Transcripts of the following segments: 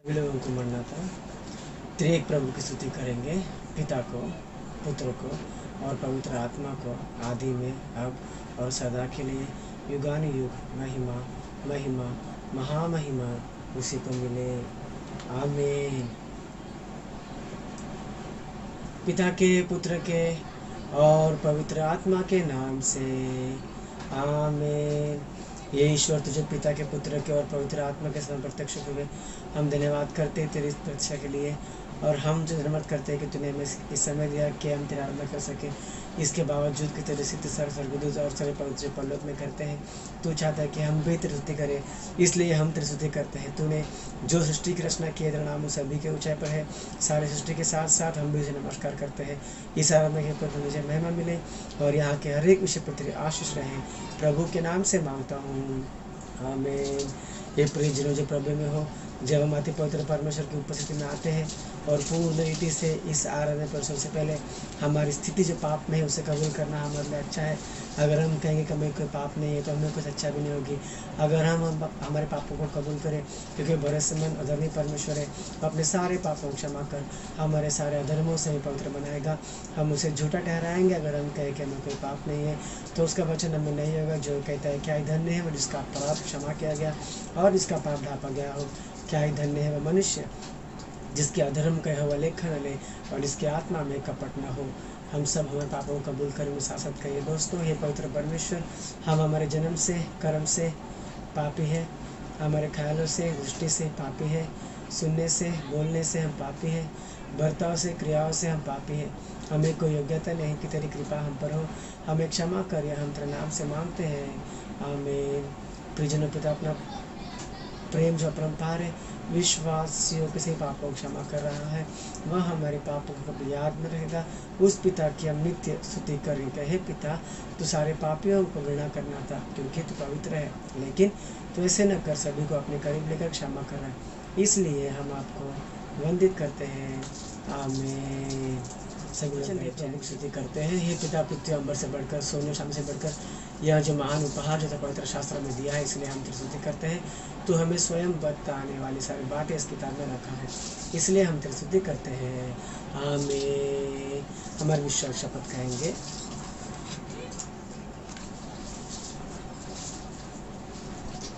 सभी लोगों को मरना था। त्रिएक प्रभु की स्तुति करेंगे, पिता को, पुत्र को और पवित्र आत्मा को, आदि में, अब और सदा के लिए, युगानुयुग महिमा महिमा महामहिमा उसी को मिले। आमीन। पिता के, पुत्र के और पवित्र आत्मा के नाम से आमीन। ये ईश्वर तुझे पिता के, पुत्र के और पवित्र आत्मा के साथ प्रत्यक्ष हुए, हम धन्यवाद करते हैं तेरी प्रतीक्षा के लिए, और हम जो धन्यवाद करते हैं कि तूने हमें इस समय दिया कि हम तेरा आराधना कर सके। इसके बावजूद कि तेरे सिद्ध सर स्वर्गदूत और सारे पवित्र परलोक में करते हैं, तू चाहता है कि हम भी तेरी स्तुति करें, इसलिए हम तेरी स्तुति करते हैं। तूने जो सृष्टि की रचना की है, तेरा नाम उन सभी के ऊंचाई पर है। सारे सृष्टि के साथ साथ हम भी तुझे नमस्कार करते हैं। इस आराधना के ऊपर मुझे महिमा मिले और यहाँ के हर एक विषय पर तेरी आशीष रहे, प्रभु के नाम से मांगता हूँ, आमीन। ये प्रियजनों जो प्रभु में हो, जब हम अति पवित्र परमेश्वर की उपस्थिति में आते हैं और पूर्ण रीति से इस आराधना पर सबसे पहले हमारी स्थिति जो पाप में है उसे कबूल करना हमारे लिए अच्छा है। अगर हम कहेंगे कि हमें कोई पाप नहीं है तो हमें कुछ अच्छा भी नहीं होगी। अगर हम हमारे पापों को कबूल करें, क्योंकि भरोसेमंद और धर्मी परमेश्वर है, अपने सारे पापों को क्षमा कर हमारे सारे अधर्मों से भी पवित्र बनाएगा। हम उसे झूठा ठहराएंगे अगर हम कहें कि हमें कोई पाप नहीं है, तो उसका वचन हमें नहीं होगा जो कहता है क्या ही धन्य है वो जिसका अपराध क्षमा किया गया और जिसका पाप ढांपा गया हो। क्या ही धन्य है वह मनुष्य जिसके अधर्म का हुआ लेखन न ले और जिसकी आत्मा में कपट न हो। हम सब हमारे पापों को कबूल करें, शासक करिए। दोस्तों, हे पवित्र परमेश्वर, हम हमारे जन्म से, कर्म से पापी है, हमारे ख्यालों से, दृष्टि से पापी है, सुनने से, बोलने से हम पापी है, बर्ताव से, क्रियाओं से हम पापी है। हमें कोई योग्यता नहीं कि तेरी कृपा हम पर हो, हमें क्षमा करिए, हम तेरे नाम से मांगते हैं, आमीन। प्रियजनों, पिता अपना प्रेम जो अपरंपार है, विश्वासियों के सही पापों को क्षमा कर रहा है, वह हमारे पापों को कभी याद न रहेगा। उस पिता की हम नित्य स्तुति करेंगे। हे पिता, तू सारे पापियों को घृणा करना था क्योंकि तू पवित्र है, लेकिन तू ऐसे न कर, सभी को अपने करीब लेकर क्षमा कर रहा है, इसलिए हम आपको वंदित करते हैं, आमीन। सभी लोग स्तुति करते हैं। हे पिता, पृथ्वी अंबर से बढ़कर, सोने शाम से बढ़कर यह जो महान उपहार जो पवित्र शास्त्र में दिया है, इसलिए हम तेरी स्तुति करते हैं। तो हमें स्वयं बताने वाली सारी बातें इस किताब में रखा है, इसलिए हम तेरी स्तुति करते हैं, आमीन। हमारे विश्वास शपथ कहेंगे।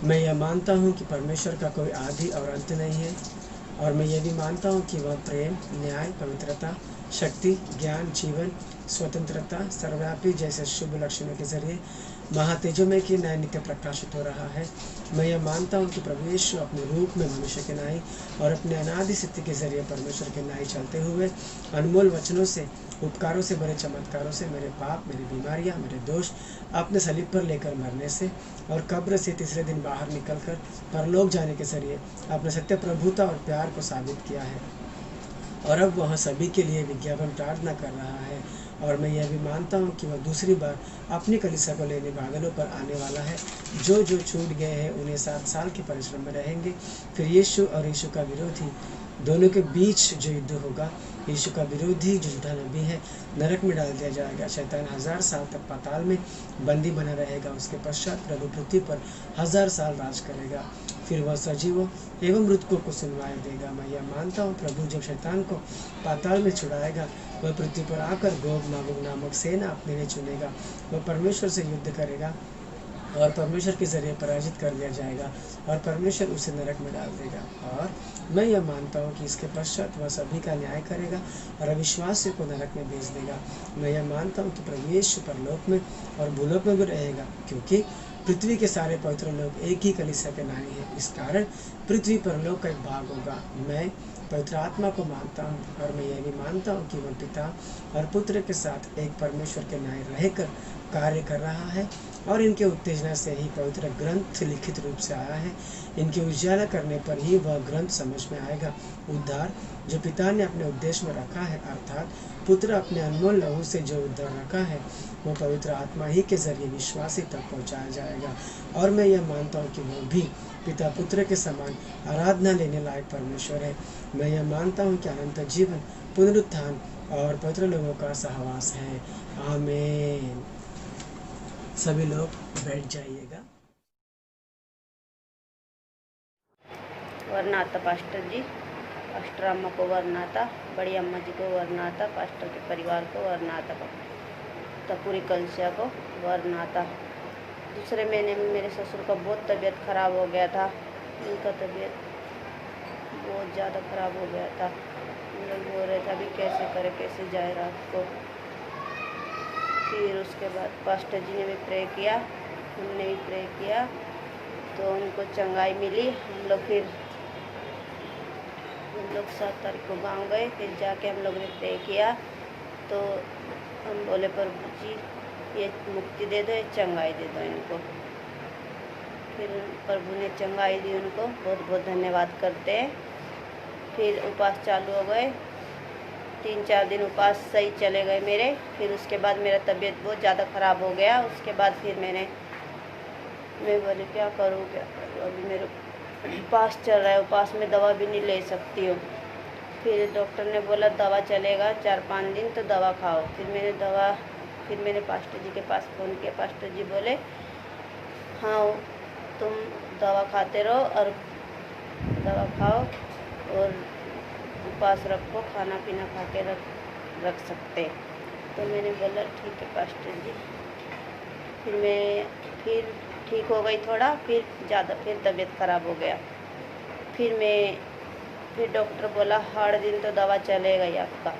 मैं यह मानता हूँ कि परमेश्वर का कोई आदि और अंत नहीं है, और मैं यह भी मानता हूँ कि वह प्रेम, न्याय, पवित्रता, शक्ति, ज्ञान, जीवन, स्वतंत्रता, सर्वव्यापी जैसे शुभ लक्षणों के जरिए महातेजोमय की न्याय नित्य प्रकाशित हो रहा है। मैं यह मानता हूँ कि प्रभु यीशु अपने रूप में मनुष्य के न्याय और अपने अनादि शक्ति के जरिए परमेश्वर के न्याय चलते हुए अनमोल वचनों से, उपकारों से, बड़े चमत्कारों से मेरे पाप, मेरी बीमारियाँ, मेरे दोष अपने सलीब पर लेकर मरने से और कब्र से तीसरे दिन बाहर निकलकर परलोक जाने के जरिए अपने सत्य प्रभुता और प्यार को साबित किया है, और अब वह सभी के लिए विज्ञापन प्रार्थना कर रहा है। और मैं यह भी मानता हूँ कि वह दूसरी बार अपनी कलीसिया को लेने बादलों पर आने वाला है। जो जो छूट गए हैं उन्हें 7 साल के परिश्रम में रहेंगे। फिर यीशु और यीशु का विरोधी दोनों के बीच जो युद्ध होगा, यीशु का विरोधी जो झूठा नबी है नरक में डाल दिया जाएगा। शैतान 1000 साल तक पाताल में बंदी बना रहेगा। उसके पश्चात प्रभु पृथ्वी पर 1000 साल राज करेगा। फिर वह सजीवों एवं मृतकों को सुनवाई देगा। मैं यह मानता हूँ प्रभु जब शैतान को पाताल में छुड़ाएगा, वह पृथ्वी पर आकर गोग मागोग नामक सेना अपने लिए चुनेगा। वह परमेश्वर से युद्ध करेगा और परमेश्वर के जरिए पराजित कर दिया जाएगा और परमेश्वर उसे नरक में डाल देगा। और मैं यह मानता हूँ कि इसके पश्चात वह सभी का न्याय करेगा और अविश्वासियों को नरक में भेज देगा। मैं यह मानता हूँ कि प्रभु यीशु परलोक में और भूलोक में भी रहेगा, क्योंकि पृथ्वी के सारे पवित्र लोग एक ही कलीसिया के न्याय है। इस कारण पृथ्वी परलोक का एक भाग होगा। मैं पवित्र आत्मा को मानता हूँ, और मैं यह भी मानता हूँ कि वह पिता और पुत्र के साथ एक परमेश्वर के न्याय रहकर कार्य कर रहा है, और इनके उत्तेजना से ही पवित्र ग्रंथ लिखित रूप से आया है। इनके उजाला करने पर ही वह ग्रंथ समझ में आएगा। उद्धार जो पिता ने अपने उद्देश्य में रखा है, अर्थात पुत्र अपने अनमोल लहू से जो उद्धार रखा है, वो पवित्र आत्मा ही के जरिए विश्वासी तक पहुँचाया जाएगा। और मैं यह मानता हूँ कि वो भी पिता पुत्र के समान आराधना लेने लायक परमेश्वर है। मैं यह मानता हूँ कि अनंत जीवन, पुनरुत्थान और पवित्र लोगों का सहवास है, आमीन। सभी लोग बैठ जाइएगा। वरनाता पास्टर जी, पास्टर अम्मा को वरनाता, बड़ी अम्मा जी को वरनाता, पास्टर के परिवार को वरनाता, तो पूरी कलिसिया को वरनाता। दूसरे महीने में मेरे ससुर का बहुत तबीयत ख़राब हो गया था। उनका तबीयत बहुत ज़्यादा ख़राब हो गया था। हम लोग बोल रहे थे अभी कैसे करे, कैसे जाए रात को। फिर उसके बाद पास्टर जी ने भी प्रे किया, हमने भी प्रे किया, तो उनको चंगाई मिली। हम लोग 7 तारीख को गांव गए। फिर जाके हम लोग ने प्रे किया, तो हम बोले प्रभु जी ये मुक्ति दे दो, ये चंगाई दे दो इनको। फिर प्रभु ने चंगाई दी उनको, बहुत बहुत धन्यवाद करते हैं। फिर उपास चालू हो गए, 3-4 दिन उपास सही चले गए मेरे। फिर उसके बाद मेरा तबीयत बहुत ज़्यादा ख़राब हो गया। उसके बाद फिर मैं बोली क्या करूँ, अभी मेरे उपास चल रहा है, उपास में दवा भी नहीं ले सकती हूँ। फिर डॉक्टर ने बोला दवा चलेगा 4-5 दिन, तो दवा खाओ। फिर मैंने पास्टर जी के पास फ़ोन किया। पास्टर जी बोले हाँ तुम दवा खाते रहो और दवा खाओ और उपास रखो, खाना पीना खा के रख सकते। तो मैंने बोला ठीक है पास्टर जी। फिर ठीक हो गई थोड़ा, फिर तबीयत ख़राब हो गया। फिर डॉक्टर बोला 8 दिन तो दवा चलेगा ही आपका।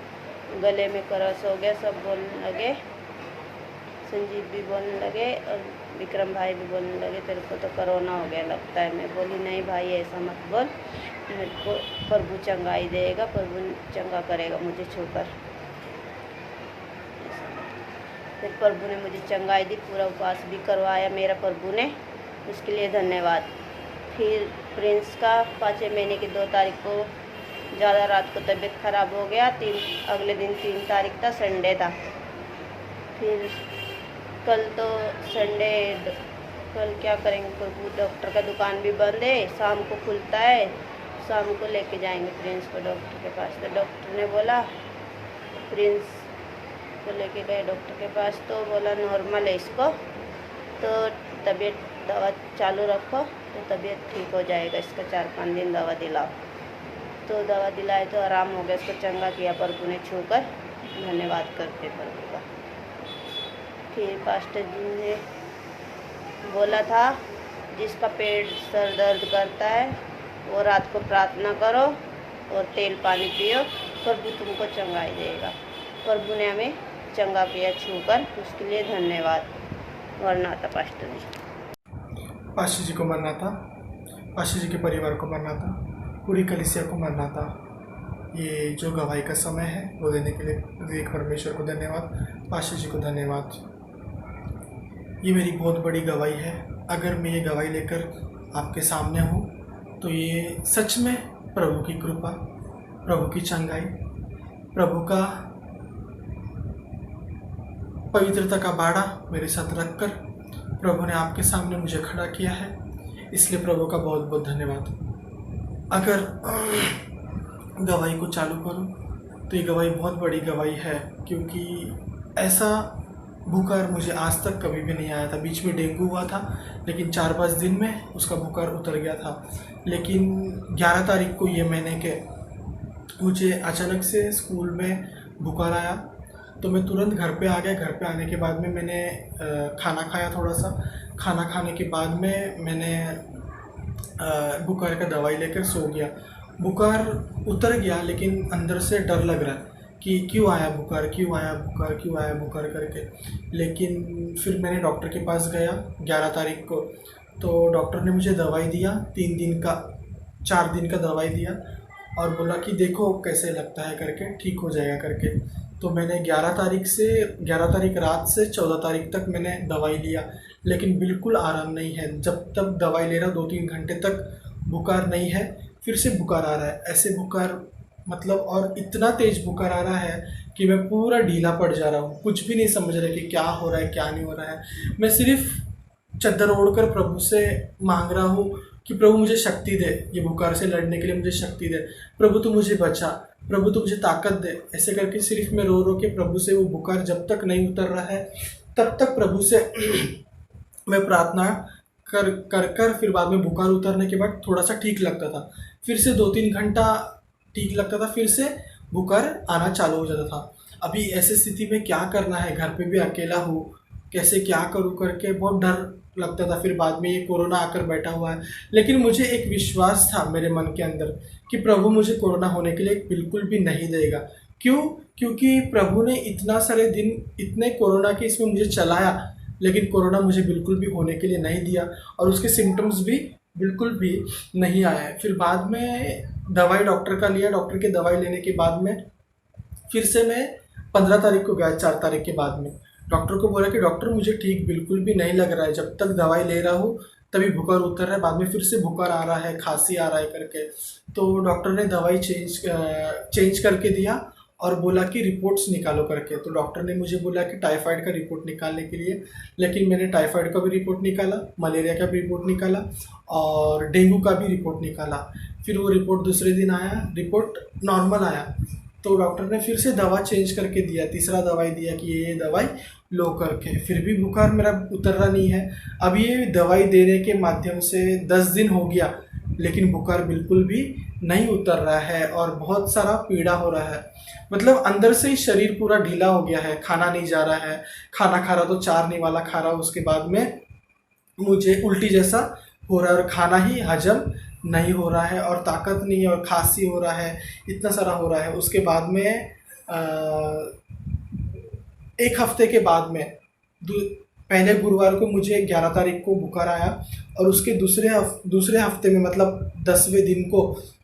गले में करस हो गया, सब बोलने लगे, संजीव भी बोलने लगे और विक्रम भाई भी बोलने लगे तेरे को तो कोरोना हो गया लगता है। मैं बोली नहीं भाई ऐसा मत बोल, मेरे को प्रभु चंगाई देगा, प्रभु चंगा करेगा मुझे छूकर। फिर प्रभु ने मुझे चंगाई दी, पूरा उपवास भी करवाया मेरा प्रभु ने, उसके लिए धन्यवाद। फिर प्रिंस का 5वें महीने की 2 तारीख को ज़्यादा रात को तबीयत ख़राब हो गया। अगले दिन 3 तारीख था, संडे था। फिर कल तो संडे, कल क्या करेंगे प्रभु, डॉक्टर का दुकान भी बंद है, शाम को खुलता है, शाम को लेके जाएंगे प्रिंस को डॉक्टर के पास। तो डॉक्टर ने बोला, प्रिंस को लेके गए डॉक्टर के पास, तो बोला नॉर्मल है इसको, तो तबीयत दवा चालू रखो तो तबीयत ठीक हो जाएगा, इसका 4-5 दिन दवा दिलाओ। तो दवा दिलाए तो आराम हो गया, इसको चंगा किया प्रभु ने छूकर, धन्यवाद करते प्रभु का। फिर पास्टर जी ने बोला था जिसका पेट सर दर्द करता है वो रात को प्रार्थना करो और तेल पानी पियो, प्रभु तुमको चंगाई देगा। प्रभु ने हमें चंगा किया छूकर, उसके लिए धन्यवाद। वरनाता पास्टर जी। पास्टर जी को मरनाता, पास्टर जी के परिवार को मरनाता, पूरी कलीसिया को मरनाता। ये जो गवाही का समय है वो देने के लिए परमेश्वर को धन्यवाद, पास्टर जी को धन्यवाद। ये मेरी बहुत बड़ी गवाही है। अगर मैं ये गवाही लेकर आपके सामने हूँ तो ये सच में प्रभु की कृपा, प्रभु की चंगाई, प्रभु का पवित्रता का बाड़ा मेरे साथ रखकर प्रभु ने आपके सामने मुझे खड़ा किया है, इसलिए प्रभु का बहुत बहुत धन्यवाद। अगर गवाही को चालू करूं तो ये गवाही बहुत बड़ी गवाही है, क्योंकि ऐसा बुखार मुझे आज तक कभी भी नहीं आया था। बीच में डेंगू हुआ था, लेकिन 4-5 दिन में उसका बुखार उतर गया था। लेकिन 11 तारीख को ये महीने के मुझे अचानक से स्कूल में बुखार आया, तो मैं तुरंत घर पे आ गया। घर पे आने के बाद में मैंने खाना खाया, थोड़ा सा खाना खाने के बाद में मैंने बुखार का दवाई लेकर सो गया। बुखार उतर गया, लेकिन अंदर से डर लग रहा है कि क्यों आया बुखार, क्यों आया बुखार, क्यों आया बुखार करके। लेकिन फिर मैंने डॉक्टर के पास गया 11 तारीख को, तो डॉक्टर ने मुझे दवाई दिया, 4 दिन का दवाई दिया और बोला कि देखो कैसे लगता है करके, ठीक हो जाएगा करके। तो मैंने 11 तारीख रात से 14 तारीख तक मैंने दवाई लिया, लेकिन बिल्कुल आराम नहीं है। जब तक दवाई ले रहा 2-3 घंटे तक बुखार नहीं है, फिर से बुखार आ रहा है। ऐसे बुखार मतलब, और इतना तेज़ बुखार आ रहा है कि मैं पूरा ढीला पड़ जा रहा हूँ, कुछ भी नहीं समझ रहा कि क्या हो रहा है क्या नहीं हो रहा है। मैं सिर्फ चद्दर ओढ़कर प्रभु से मांग रहा हूँ कि प्रभु मुझे शक्ति दे, ये बुखार से लड़ने के लिए मुझे शक्ति दे, प्रभु तू मुझे बचा, प्रभु तू मुझे ताकत दे। ऐसे करके सिर्फ मैं रो रो के प्रभु से, वो बुखार जब तक नहीं उतर रहा है तब तक प्रभु से मैं प्रार्थना कर फिर बाद में बुखार उतरने के बाद थोड़ा सा ठीक लगता था। फिर से 2-3 घंटा ठीक लगता था, फिर से बुखार आना चालू हो जाता था। अभी ऐसी स्थिति में क्या करना है, घर पे भी अकेला हूँ, कैसे क्या करूँ करके बहुत डर लगता था। फिर बाद में ये कोरोना आकर बैठा हुआ है, लेकिन मुझे एक विश्वास था मेरे मन के अंदर कि प्रभु मुझे कोरोना होने के लिए बिल्कुल भी नहीं देगा। क्यों? क्योंकि प्रभु ने इतना सारे दिन इतने कोरोना के इसमें मुझे चलाया, लेकिन कोरोना मुझे बिल्कुल भी होने के लिए नहीं दिया और उसके सिम्टम्स भी बिल्कुल भी नहीं आए। फिर बाद में दवाई डॉक्टर का लिया, डॉक्टर की दवाई लेने के बाद में फिर से मैं 15 तारीख को गया, 4 तारीख के बाद में डॉक्टर को बोला कि डॉक्टर मुझे ठीक बिल्कुल भी नहीं लग रहा है, जब तक दवाई ले रहा हूँ तभी बुखार उतर रहा है, बाद में फिर से बुखार आ रहा है, खांसी आ रहा है करके। तो डॉक्टर ने दवाई चेंज करके दिया और बोला कि रिपोर्ट्स निकालो करके। तो डॉक्टर ने मुझे बोला कि टाइफाइड का रिपोर्ट निकालने के लिए, लेकिन मैंने टाइफाइड का भी रिपोर्ट निकाला, मलेरिया का भी रिपोर्ट निकाला और डेंगू का भी रिपोर्ट निकाला। फिर वो रिपोर्ट दूसरे दिन आया, रिपोर्ट नॉर्मल आया। तो डॉक्टर ने फिर से दवा चेंज करके दिया, तीसरा दवाई दिया कि ये दवाई लो करके। फिर भी बुखार मेरा उतर रहा नहीं है। अब ये दवाई देने के माध्यम से 10 दिन हो गया, लेकिन बुखार बिल्कुल भी नहीं उतर रहा है और बहुत सारा पीड़ा हो रहा है। मतलब अंदर से ही शरीर पूरा ढीला हो गया है, खाना नहीं जा रहा है, खाना खा रहा तो 4 नहीं वाला खा रहा, उसके बाद में मुझे उल्टी जैसा हो रहा है और खाना ही हजम नहीं हो रहा है और ताकत नहीं है और खांसी हो रहा है, इतना सारा हो रहा है। उसके बाद में 1 हफ्ते के बाद में पहले गुरुवार को मुझे 11 तारीख को बुखार आया और उसके दूसरे हफ्ते में मतलब 10वें दिन को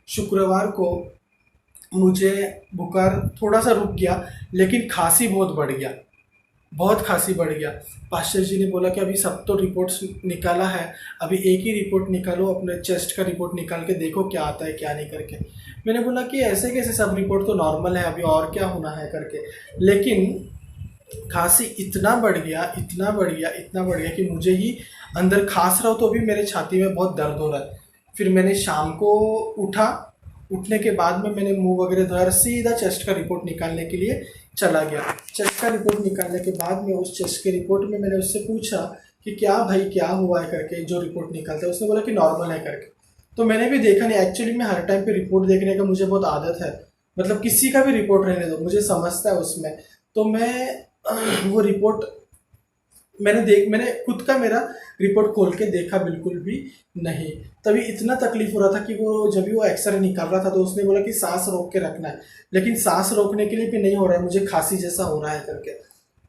शुक्रवार को मुझे बुखार थोड़ा सा रुक गया, लेकिन खांसी बहुत बढ़ गया, बहुत खांसी बढ़ गया। पास्टर जी ने बोला कि अभी सब तो रिपोर्ट्स निकाला है, अभी एक ही रिपोर्ट निकालो, अपने चेस्ट का रिपोर्ट निकाल के देखो क्या आता है क्या नहीं करके। मैंने बोला कि ऐसे कैसे, सब रिपोर्ट तो नॉर्मल है, अभी और क्या होना है करके। लेकिन खांसी इतना बढ़ गया, इतना बढ़ गया, इतना बढ़ गया कि मुझे ही अंदर खांस रहा हो तो भी मेरे छाती में बहुत दर्द हो रहा है। फिर मैंने शाम को उठने के बाद में मैंने मुंह वगैरह धोया, सीधा चेस्ट का रिपोर्ट निकालने के लिए चला गया। चेस्ट का रिपोर्ट निकालने के बाद में उस चेस्ट के रिपोर्ट में मैंने उससे पूछा कि क्या भाई क्या हुआ है करके, जो रिपोर्ट निकालता है। उसने बोला कि नॉर्मल है करके। तो मैंने भी देखा नहीं, एक्चुअली में हर टाइम पे रिपोर्ट देखने का मुझे बहुत आदत है, मतलब किसी का भी रिपोर्ट रहने दो, मुझे समझता है उसमें। तो मैं वो रिपोर्ट मैंने खुद का मेरा रिपोर्ट खोल के देखा, बिल्कुल भी नहीं। तभी इतना तकलीफ हो रहा था कि जब भी वो एक्सरे निकाल रहा था तो उसने बोला कि सांस रोक के रखना है, लेकिन सांस रोकने के लिए भी नहीं हो रहा है, मुझे खांसी जैसा हो रहा है करके।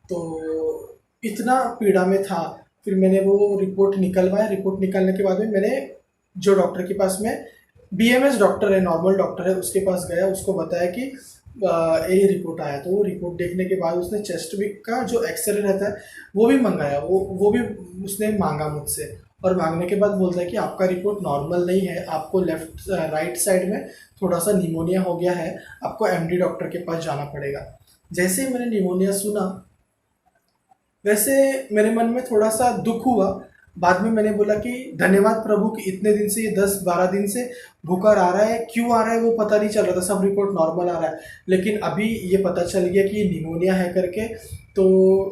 तो इतना पीड़ा में था। फिर मैंने वो रिपोर्ट निकलवाया। रिपोर्ट निकालने के बाद में मैंने जो डॉक्टर के पास में BMS डॉक्टर है, नॉर्मल डॉक्टर है, उसके पास गया, उसको बताया कि ये रिपोर्ट आया। तो वो रिपोर्ट देखने के बाद उसने चेस्ट का जो एक्सरे रहता है वो भी मंगाया, वो भी उसने मांगा मुझसे। और मांगने के बाद बोलता है कि आपका रिपोर्ट नॉर्मल नहीं है, आपको राइट साइड में थोड़ा सा निमोनिया हो गया है, आपको MD डॉक्टर के पास जाना पड़ेगा। जैसे ही मैंने निमोनिया सुना वैसे मेरे मन में थोड़ा सा दुख हुआ। बाद में मैंने बोला कि धन्यवाद प्रभु कि इतने दिन से, ये 10-12 दिन से बुखार आ रहा है, क्यों आ रहा है वो पता नहीं चल रहा था, सब रिपोर्ट नॉर्मल आ रहा है, लेकिन अभी ये पता चल गया कि ये निमोनिया है करके। तो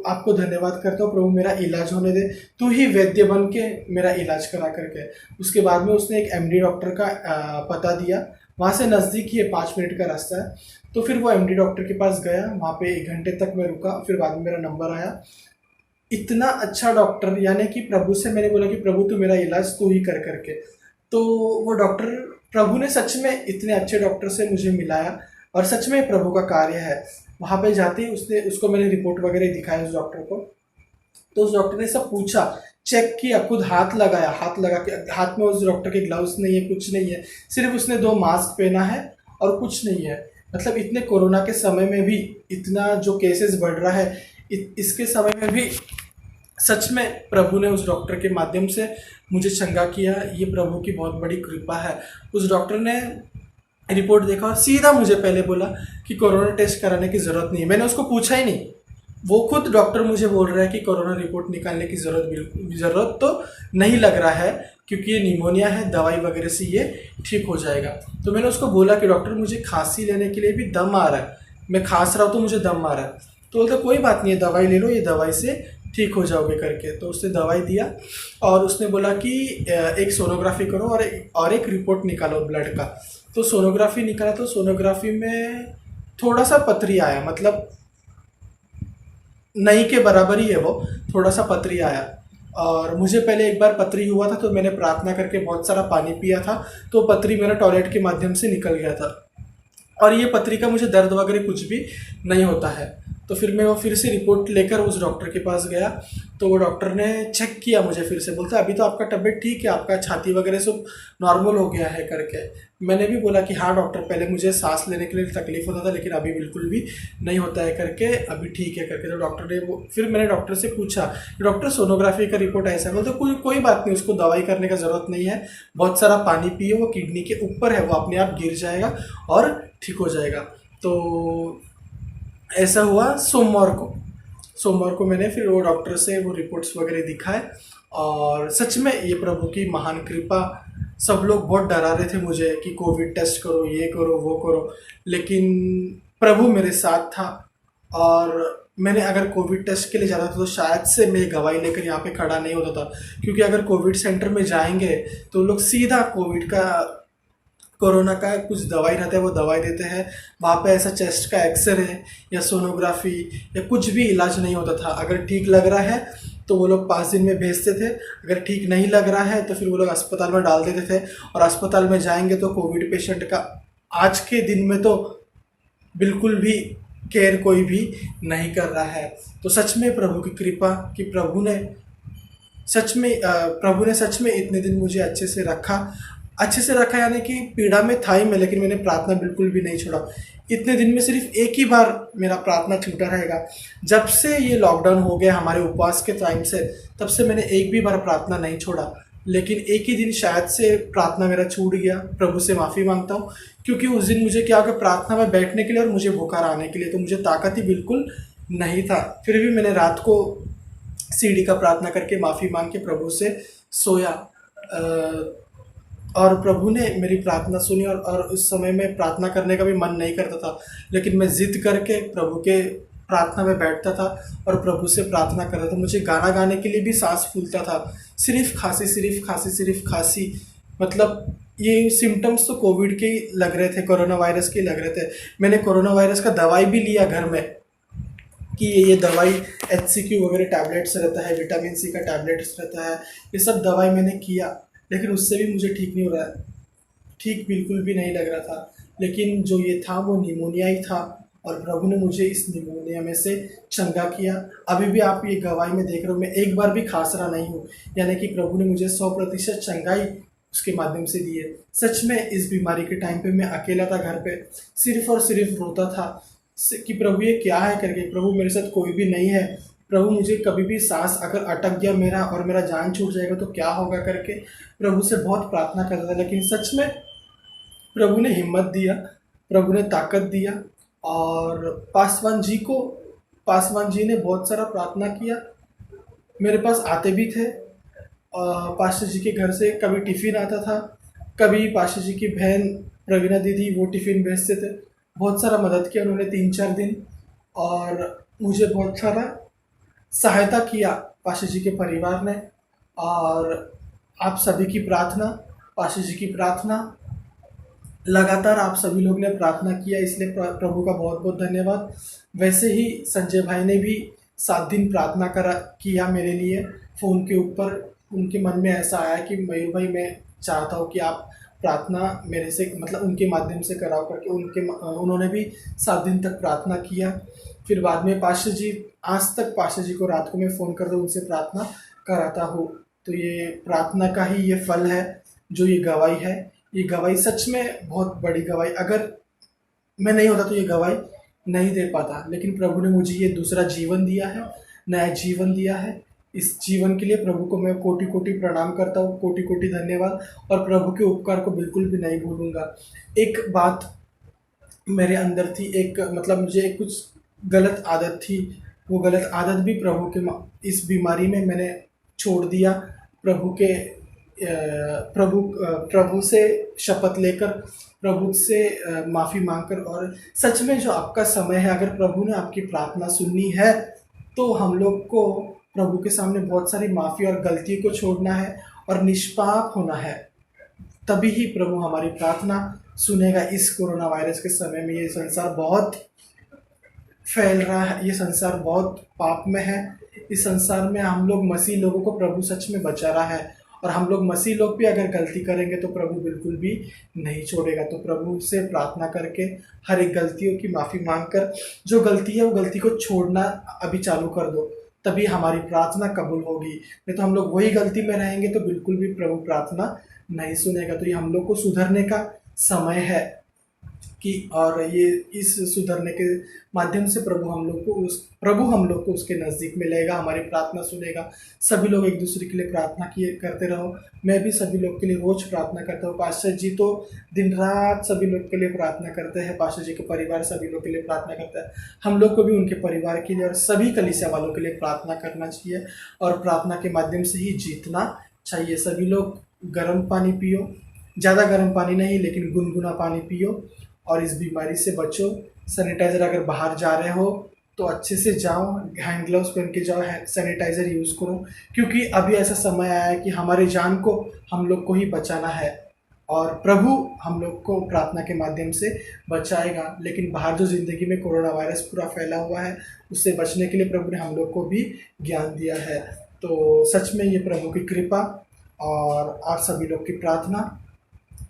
आपको धन्यवाद करता हूँ प्रभु, मेरा इलाज होने दे, तू ही वैद्य बन के मेरा इलाज करा करके। उसके बाद में उसने एक MD डॉक्टर का पता दिया, वहाँ से नज़दीक ही है, 5 मिनट का रास्ता है। तो फिर वो MD डॉक्टर के पास गया, वहाँ पे 1 घंटे तक मैं रुका। फिर बाद में मेरा नंबर आया। इतना अच्छा डॉक्टर, यानी कि प्रभु से मैंने बोला कि प्रभु तू मेरा इलाज तू ही कर करके। तो वो डॉक्टर, प्रभु ने सच में इतने अच्छे डॉक्टर से मुझे मिलाया और सच में प्रभु का कार्य है। वहाँ पे जाते ही उसको मैंने रिपोर्ट वगैरह दिखाया उस डॉक्टर को। तो उस डॉक्टर ने सब पूछा, चेक किया, खुद हाथ लगाया, हाथ लगा के, हाथ में उस डॉक्टर के ग्लव्स नहीं है, कुछ नहीं है, सिर्फ उसने 2 मास्क पहना है और कुछ नहीं है। मतलब इतने कोरोना के समय में भी, इतना जो केसेस बढ़ रहा है, इसके समय में भी सच में प्रभु ने उस डॉक्टर के माध्यम से मुझे चंगा किया। ये प्रभु की बहुत बड़ी कृपा है। उस डॉक्टर ने रिपोर्ट देखा और सीधा मुझे पहले बोला कि कोरोना टेस्ट कराने की ज़रूरत नहीं है। मैंने उसको पूछा ही नहीं, वो खुद डॉक्टर मुझे बोल रहा है कि कोरोना रिपोर्ट निकालने की ज़रूरत तो नहीं लग रहा है, क्योंकि ये निमोनिया है, दवाई वगैरह से ये ठीक हो जाएगा। तो मैंने उसको बोला कि डॉक्टर मुझे खांसी लेने के लिए भी दम आ रहा है, मैं खांस रहा हूँ तो मुझे दम आ रहा है। तो बोलते कोई बात नहीं है, दवाई ले लो, ये दवाई से ठीक हो जाओगे करके। तो उसने दवाई दिया और उसने बोला कि एक सोनोग्राफी करो और एक रिपोर्ट निकालो ब्लड का। तो सोनोग्राफी निकाला तो सोनोग्राफी में थोड़ा सा पथरी आया, मतलब नहीं के बराबर ही है वो, थोड़ा सा पथरी आया। और मुझे पहले एक बार पथरी हुआ था तो मैंने प्रार्थना करके बहुत सारा पानी पिया था, तो पथरी मेरा टॉयलेट के माध्यम से निकल गया था और ये पथरी का मुझे दर्द वगैरह कुछ भी नहीं होता है। तो फिर मैं वो फिर से रिपोर्ट लेकर उस डॉक्टर के पास गया, तो वो डॉक्टर ने चेक किया मुझे फिर से, बोलता अभी तो आपका तबीयत ठीक है, आपका छाती वगैरह सब नॉर्मल हो गया है करके। मैंने भी बोला कि हाँ डॉक्टर, पहले मुझे सांस लेने के लिए तकलीफ होता था लेकिन अभी बिल्कुल भी नहीं होता है करके, अभी ठीक है करके। तो डॉक्टर ने वो, फिर मैंने डॉक्टर से पूछा, डॉक्टर सोनोग्राफी का रिपोर्ट ऐसा है, बोलते कोई बात नहीं, उसको दवाई करने का ज़रूरत नहीं है, बहुत सारा पानी पिए, वो किडनी के ऊपर है, वो अपने आप गिर जाएगा और ठीक हो जाएगा। तो ऐसा हुआ सोमवार को मैंने फिर वो डॉक्टर से वो रिपोर्ट्स वगैरह दिखाए और सच में ये प्रभु की महान कृपा। सब लोग बहुत डरा रहे थे मुझे कि कोविड टेस्ट करो, ये करो, वो करो, लेकिन प्रभु मेरे साथ था। और मैंने अगर कोविड टेस्ट के लिए जाता था तो शायद से मैं गवाही लेकर यहाँ पे खड़ा नहीं होता था, क्योंकि अगर कोविड सेंटर में जाएंगे तो लोग सीधा कोरोना का कुछ दवाई रहता है वो दवाई देते हैं, वहाँ पे ऐसा चेस्ट का एक्सरे या सोनोग्राफी या कुछ भी इलाज नहीं होता था। अगर ठीक लग रहा है तो वो लोग 5 दिन में भेजते थे, अगर ठीक नहीं लग रहा है तो फिर वो लोग अस्पताल में डाल देते थे। और अस्पताल में जाएंगे तो कोविड पेशेंट का आज के दिन में तो बिल्कुल भी केयर कोई भी नहीं कर रहा है। तो सच में प्रभु की कृपा कि प्रभु ने सच में इतने दिन मुझे अच्छे से रखा यानी कि पीड़ा में था ही मैं, लेकिन मैंने प्रार्थना बिल्कुल भी नहीं छोड़ा। इतने दिन में सिर्फ एक ही बार मेरा प्रार्थना छूटा रहेगा। जब से ये लॉकडाउन हो गया हमारे उपवास के टाइम से, तब से मैंने एक भी बार प्रार्थना नहीं छोड़ा, लेकिन एक ही दिन शायद से प्रार्थना मेरा छूट गया। प्रभु से माफ़ी मांगता हूँ, क्योंकि उस दिन मुझे क्या होगा, प्रार्थना में बैठने के लिए और मुझे बुखार आने के लिए, तो मुझे ताकत ही बिल्कुल नहीं था। फिर भी मैंने रात को सीढ़ी का प्रार्थना करके माफ़ी मांग के प्रभु से सोया और प्रभु ने मेरी प्रार्थना सुनी। और उस समय में प्रार्थना करने का भी मन नहीं करता था, लेकिन मैं जिद करके प्रभु के प्रार्थना में बैठता था और प्रभु से प्रार्थना कर रहा था। मुझे गाना गाने के लिए भी सांस फूलता था, सिर्फ खांसी। मतलब ये सिम्टम्स तो कोविड के ही लग रहे थे, कोरोना वायरस के लग रहे थे। मैंने कोरोना वायरस का दवाई भी लिया घर में कि ये दवाई HCQ वगैरह टैबलेट्स रहता है, विटामिन C का टैबलेट्स रहता है, ये सब दवाई मैंने किया, लेकिन उससे भी मुझे ठीक नहीं हो रहा है, ठीक बिल्कुल भी नहीं लग रहा था। लेकिन जो ये था वो निमोनिया ही था और प्रभु ने मुझे इस निमोनिया में से चंगा किया। अभी भी आप ये गवाही में देख रहे हो, मैं एक बार भी खांस रहा नहीं हूँ, यानी कि प्रभु ने मुझे 100% चंगाई उसके माध्यम से दी है। सच में इस बीमारी के टाइम पे मैं अकेला था घर पे, सिर्फ और सिर्फ रोता था कि प्रभु ये क्या है करके, प्रभु मेरे साथ कोई भी नहीं है, प्रभु मुझे कभी भी सांस अगर अटक गया मेरा और मेरा जान छूट जाएगा तो क्या होगा करके प्रभु से बहुत प्रार्थना करता था। लेकिन सच में प्रभु ने हिम्मत दिया, प्रभु ने ताकत दिया। और पासवान जी ने बहुत सारा प्रार्थना किया, मेरे पास आते भी थे। पास्टर जी के घर से कभी टिफ़िन आता था, कभी पास्टर जी की बहन प्रवीणा दीदी वो टिफ़िन भेजते थे। बहुत सारा मदद किया उन्होंने 3-4 दिन, और मुझे बहुत सारा सहायता किया पास्टर जी के परिवार ने। और आप सभी की प्रार्थना, पास्टर जी की प्रार्थना, लगातार आप सभी लोग ने प्रार्थना किया, इसलिए प्रभु का बहुत बहुत धन्यवाद। वैसे ही संजय भाई ने भी 7 दिन प्रार्थना किया मेरे लिए फ़ोन के ऊपर। उनके मन में ऐसा आया कि मयूर भाई मैं चाहता हूँ कि आप प्रार्थना मेरे से, मतलब उनके माध्यम से कराओ करके। उन्होंने भी 7 दिन तक प्रार्थना किया। फिर बाद में पास्टर जी, आज तक पास्टर जी को रात को मैं फ़ोन करता हूँ, उनसे प्रार्थना कराता हूँ। तो ये प्रार्थना का ही ये फल है जो ये गवाही है। ये गवाही सच में बहुत बड़ी गवाही, अगर मैं नहीं होता तो ये गवाही नहीं दे पाता, लेकिन प्रभु ने मुझे ये दूसरा जीवन दिया है, नया जीवन दिया है। इस जीवन के लिए प्रभु को मैं कोटि कोटि प्रणाम करता हूँ, कोटि कोटि धन्यवाद, और प्रभु के उपकार को बिल्कुल भी नहीं भूलूंगा। एक बात मेरे अंदर थी, मतलब मुझे एक कुछ गलत आदत थी, वो गलत आदत भी प्रभु के इस बीमारी में मैंने छोड़ दिया। प्रभु से शपथ लेकर, प्रभु से माफ़ी मांगकर। और सच में जो आपका समय है, अगर प्रभु ने आपकी प्रार्थना सुननी है तो हम लोग को प्रभु के सामने बहुत सारी माफ़ी और गलती को छोड़ना है और निष्पाप होना है। तभी ही प्रभु हमारी प्रार्थना सुनेगा। इस कोरोना वायरस के समय में ये संसार बहुत फैल रहा है, ये संसार बहुत पाप में है। इस संसार में हम लोग मसीह लोगों को प्रभु सच में बचा रहा है, और हम लोग मसीह लोग भी अगर गलती करेंगे तो प्रभु बिल्कुल भी नहीं छोड़ेगा। तो प्रभु से प्रार्थना करके हर एक गलतियों की माफ़ी मांगकर जो गलती है वो गलती को छोड़ना अभी चालू कर दो, तभी हमारी प्रार्थना कबूल होगी। नहीं तो हम लोग वही गलती में रहेंगे तो बिल्कुल भी प्रभु प्रार्थना नहीं सुनेगा। तो ये हम लोग को सुधरने का समय है कि, और ये इस सुधरने के माध्यम से प्रभु हम लोग को उसके नज़दीक में लेगा, हमारी प्रार्थना सुनेगा। सभी लोग एक दूसरे के लिए प्रार्थना करते रहो। मैं भी सभी लोग के लिए रोज़ प्रार्थना करता हूँ। पास्टर जी तो दिन रात सभी लोग के लिए प्रार्थना करते हैं। पास्टर जी के परिवार सभी लोग के लिए प्रार्थना करता है। हम लोग को भी उनके परिवार के लिए और सभी कलीसिया वालों के लिए प्रार्थना करना चाहिए, और प्रार्थना के माध्यम से ही जीतना चाहिए। सभी लोग गर्म पानी पियो, ज़्यादा गर्म पानी नहीं लेकिन गुनगुना पानी पियो, और इस बीमारी से बचो। सैनिटाइज़र अगर बाहर जा रहे हो तो अच्छे से जाओ, हैंड ग्लव्स पहन के जाओ, सैनिटाइज़र यूज़ करो, क्योंकि अभी ऐसा समय आया है कि हमारी जान को हम लोग को ही बचाना है, और प्रभु हम लोग को प्रार्थना के माध्यम से बचाएगा। लेकिन बाहर जो ज़िंदगी में कोरोना वायरस पूरा फैला हुआ है, उससे बचने के लिए प्रभु ने हम लोग को भी ज्ञान दिया है। तो सच में ये प्रभु की कृपा और आप सभी लोग की प्रार्थना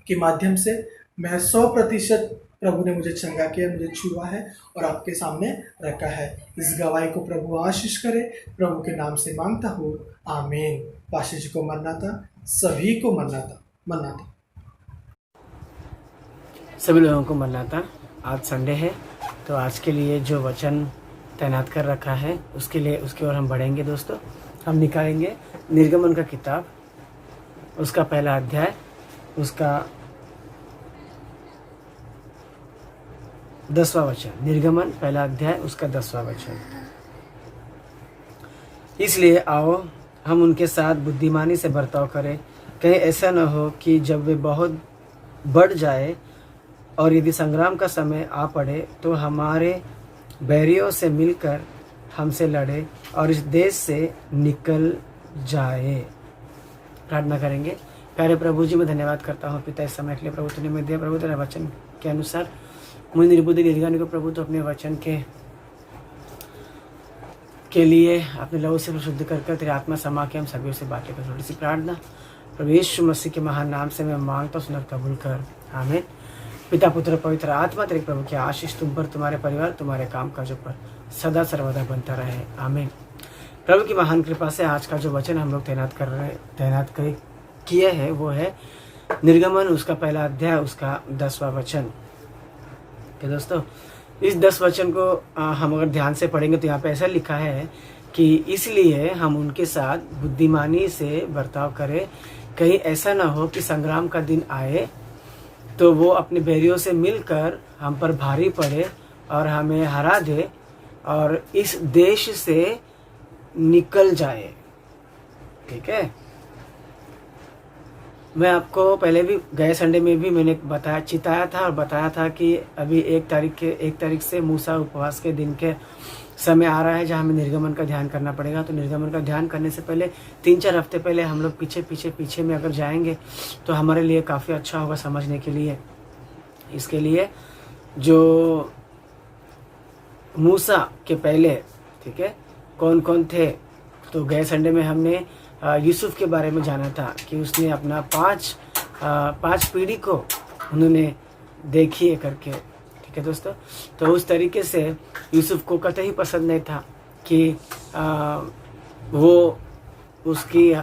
के माध्यम से मैं 100% प्रभु ने मुझे चंगा किया, मुझे छुआ है और आपके सामने रखा है। इस गवाही को प्रभु आशीष करे, प्रभु के नाम से मांगता हूँ, आमीन। पास्टर जी को मन्नता, सभी को मन्नता। सभी लोगों को मन्नता। आज संडे है तो आज के लिए जो वचन तैनात कर रखा है उसकी ओर हम बढ़ेंगे। दोस्तों, हम निकालेंगे निर्गमन का किताब, उसका पहला अध्याय, उसका 10वां वचन। निर्गमन पहला अध्याय, उसका 10वां वचन। इसलिए आओ हम उनके साथ बुद्धिमानी से बर्ताव करें, कहीं ऐसा न हो कि जब वे बहुत बढ़ जाए और यदि संग्राम का समय आ पड़े तो हमारे बैरियों से मिलकर हमसे लड़े और इस देश से निकल जाए। प्रार्थना करेंगे। प्यारे प्रभु जी, मैं धन्यवाद करता हूँ पिता इस समय के लिए। प्रभु तूने मैं दिया, प्रभु तेरे वचन के अनुसार मुझे निर्बुद्धि निर्गाने को प्रभु तो अपने वचन के लिए अपने लहू से प्रशुद्ध कर तेरे आत्मा समा के हम सभी से बातें कर। थोड़ी सी प्रार्थना प्रभु यीशु मसीह के महान नाम से मैं मांगता हूँ, सुनर कबूल कर, आमीन। पिता पुत्र पवित्र आत्मा तेरे प्रभु की आशीष तुम पर, तुम्हारे परिवार, तुम्हारे काम काजों पर सदा सर्वदा बनता रहे, आमीन। प्रभु की महान कृपा से आज का जो वचन हम लोग तैनात किए हैं वो है निर्गमन, उसका पहला अध्याय, उसका 10वां वचन। कि दोस्तों, इस 10 वचन को हम अगर ध्यान से पढ़ेंगे तो यहाँ पे ऐसा लिखा है कि इसलिए हम उनके साथ बुद्धिमानी से बर्ताव करें, कहीं ऐसा ना हो कि संग्राम का दिन आए तो वो अपने बैरियों से मिलकर हम पर भारी पड़े और हमें हरा दे और इस देश से निकल जाए। ठीक है, मैं आपको पहले भी गए संडे में भी मैंने चिताया था और बताया था कि अभी 1 तारीख से मूसा उपवास के दिन के समय आ रहा है जहाँ हमें निर्गमन का ध्यान करना पड़ेगा। तो निर्गमन का ध्यान करने से पहले 3-4 हफ्ते पहले हम लोग पीछे में अगर जाएंगे तो हमारे लिए काफ़ी अच्छा होगा समझने के लिए। इसके लिए जो मूसा के पहले, ठीक है, कौन कौन थे, तो गए संडे में हमने यूसुफ के बारे में जाना था कि उसने अपना 5 पीढ़ी को उन्होंने देखी है करके। ठीक है दोस्तों, तो उस तरीके से यूसुफ को कतई पसंद नहीं था कि वो उसकी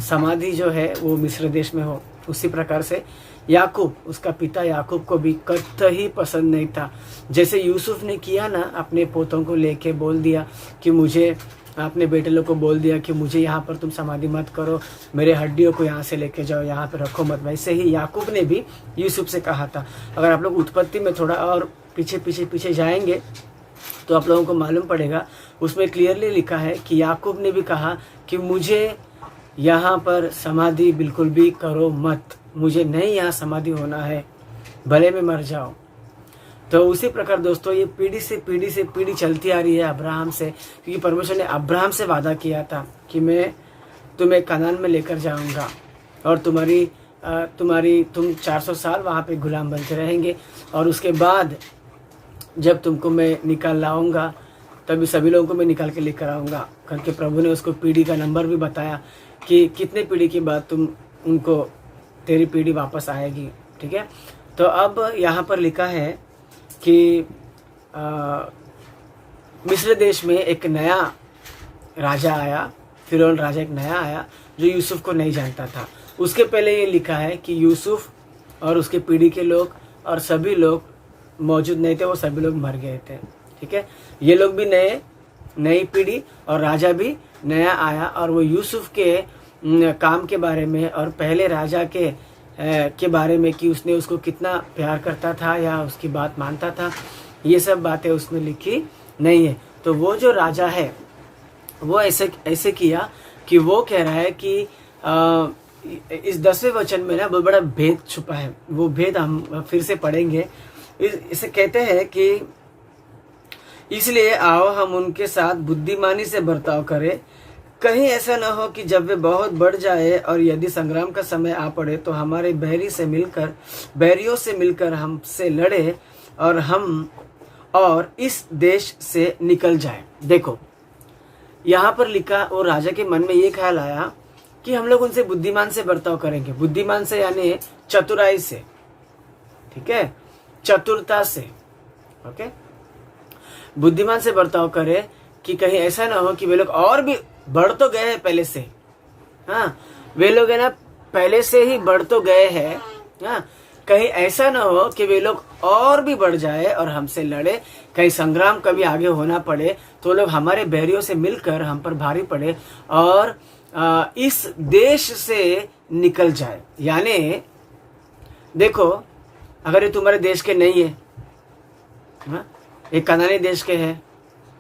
समाधि जो है वो मिस्र देश में हो। उसी प्रकार से याकूब, उसका पिता याकूब को भी कतई पसंद नहीं था। जैसे यूसुफ ने किया ना, अपने पोतों को लेके बोल दिया कि मुझे, अपने बेटे लोग को बोल दिया कि मुझे यहाँ पर तुम समाधि मत करो, मेरे हड्डियों को यहाँ से लेके जाओ, यहाँ पर रखो मत। वैसे ही याकूब ने भी यूसुफ से कहा था। अगर आप लोग उत्पत्ति में थोड़ा और पीछे जाएंगे तो आप लोगों को मालूम पड़ेगा, उसमें क्लियरली लिखा है कि याकूब ने भी कहा कि मुझे यहाँ पर समाधि बिल्कुल भी करो मत, मुझे नहीं यहाँ समाधि होना है, भले में मर जाओ। तो उसी प्रकार दोस्तों ये पीढ़ी से पीढ़ी चलती आ रही है अब्राहम से, क्योंकि परमेश्वर ने अब्राहम से वादा किया था कि मैं तुम्हें कनान में लेकर जाऊंगा और तुम 400 साल वहाँ पे गुलाम बनते रहेंगे, और उसके बाद जब तुमको मैं निकाल लाऊंगा तभी सभी लोगों को मैं निकाल के लेकर आऊँगा। करके प्रभु ने उसको पीढ़ी का नंबर भी बताया कि कितने पीढ़ी के बाद तेरी पीढ़ी वापस आएगी। ठीक है, तो अब यहाँ पर लिखा है कि मिस्र देश में एक नया राजा आया, फिरौन राजा एक नया आया जो यूसुफ को नहीं जानता था। उसके पहले ये लिखा है कि यूसुफ और उसके पीढ़ी के लोग और सभी लोग मौजूद नहीं थे, वो सभी लोग मर गए थे। ठीक है, ये लोग भी नई पीढ़ी और राजा भी नया आया, और वो यूसुफ के काम के बारे में और पहले राजा के बारे में कि उसने उसको कितना प्यार करता था या उसकी बात मानता था, ये सब बातें उसमें लिखी नहीं है। तो वो जो राजा है वो ऐसे किया कि वो कह रहा है कि इस 10वें वचन में ना बहुत बड़ा भेद छुपा है। वो भेद हम फिर से पढ़ेंगे। इसे कहते हैं कि इसलिए आओ हम उनके साथ बुद्धिमानी से बर्ताव करें, कहीं ऐसा न हो कि जब वे बहुत बढ़ जाए और यदि संग्राम का समय आ पड़े तो हमारे बैरियों से मिलकर हमसे लड़े और इस देश से निकल जाए। देखो यहाँ पर लिखा, वो राजा के मन में ये ख्याल आया कि हम लोग उनसे बुद्धिमान से बर्ताव करेंगे। बुद्धिमान से यानी चतुराई से, ठीक है, चतुरता से। ओके, बुद्धिमान से बर्ताव करे कि कहीं ऐसा ना हो कि वे लोग और भी बढ़ तो गए हैं पहले से। हाँ, वे लोग है ना पहले से ही बढ़ तो गए हैं। हाँ, कहीं ऐसा ना हो कि वे लोग और भी बढ़ जाए और हमसे लड़े, कहीं संग्राम कभी आगे होना पड़े तो लोग हमारे बैरियों से मिलकर हम पर भारी पड़े और इस देश से निकल जाए। यानी देखो, अगर ये तुम्हारे देश के नहीं है, हाँ, ये कनानी देश के हैं,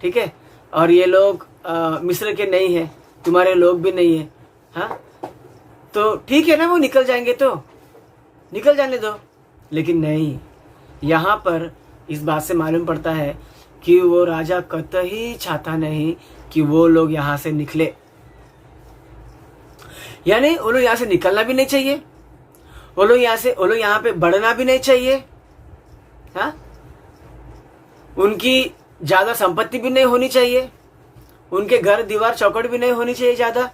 ठीक है, और ये लोग मिस्र के नहीं है, तुम्हारे लोग भी नहीं है, हाँ, तो ठीक है ना, वो निकल जाएंगे तो निकल जाने दो। लेकिन नहीं, यहाँ पर इस बात से मालूम पड़ता है कि वो राजा कतई चाहता नहीं कि वो लोग यहाँ से निकले। यानी वो लोग यहाँ से निकलना भी नहीं चाहिए, वो लोग यहाँ पे बढ़ना भी नहीं चाहिए। हाँ, उनकी ज्यादा संपत्ति भी नहीं होनी चाहिए, उनके घर दीवार चौकट भी नहीं होनी चाहिए ज्यादा।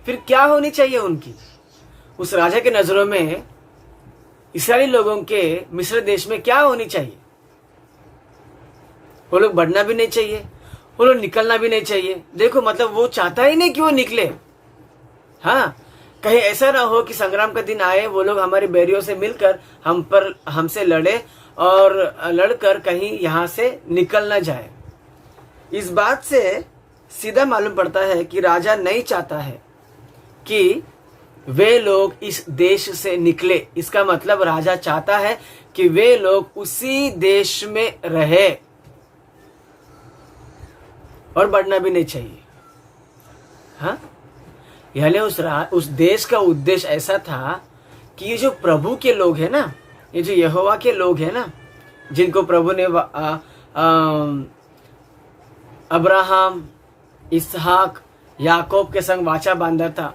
फिर क्या होनी चाहिए उनकी? उस राजा के नजरों में इस्राएली लोगों के मिस्र देश में क्या होनी चाहिए? वो लोग बढ़ना भी नहीं चाहिए, वो लोग निकलना भी नहीं चाहिए। देखो, मतलब वो चाहता ही नहीं कि वो निकले। हाँ, कहीं ऐसा ना हो कि संग्राम का दिन आए, वो लोग हमारे बैरियों से मिलकर हमसे लड़े और लड़कर कहीं यहाँ से निकल ना जाए। इस बात से सीधा मालूम पड़ता है कि राजा नहीं चाहता है कि वे लोग इस देश से निकले। इसका मतलब राजा चाहता है कि वे लोग उसी देश में रहे और बढ़ना भी नहीं चाहिए। हाँ, यानी उस देश का उद्देश्य ऐसा था कि ये जो प्रभु के लोग हैं ना, ये जो यहोवा के लोग हैं ना, जिनको प्रभु ने अब्राहम, इसहाक, याकूब के संग वाचा बांधा था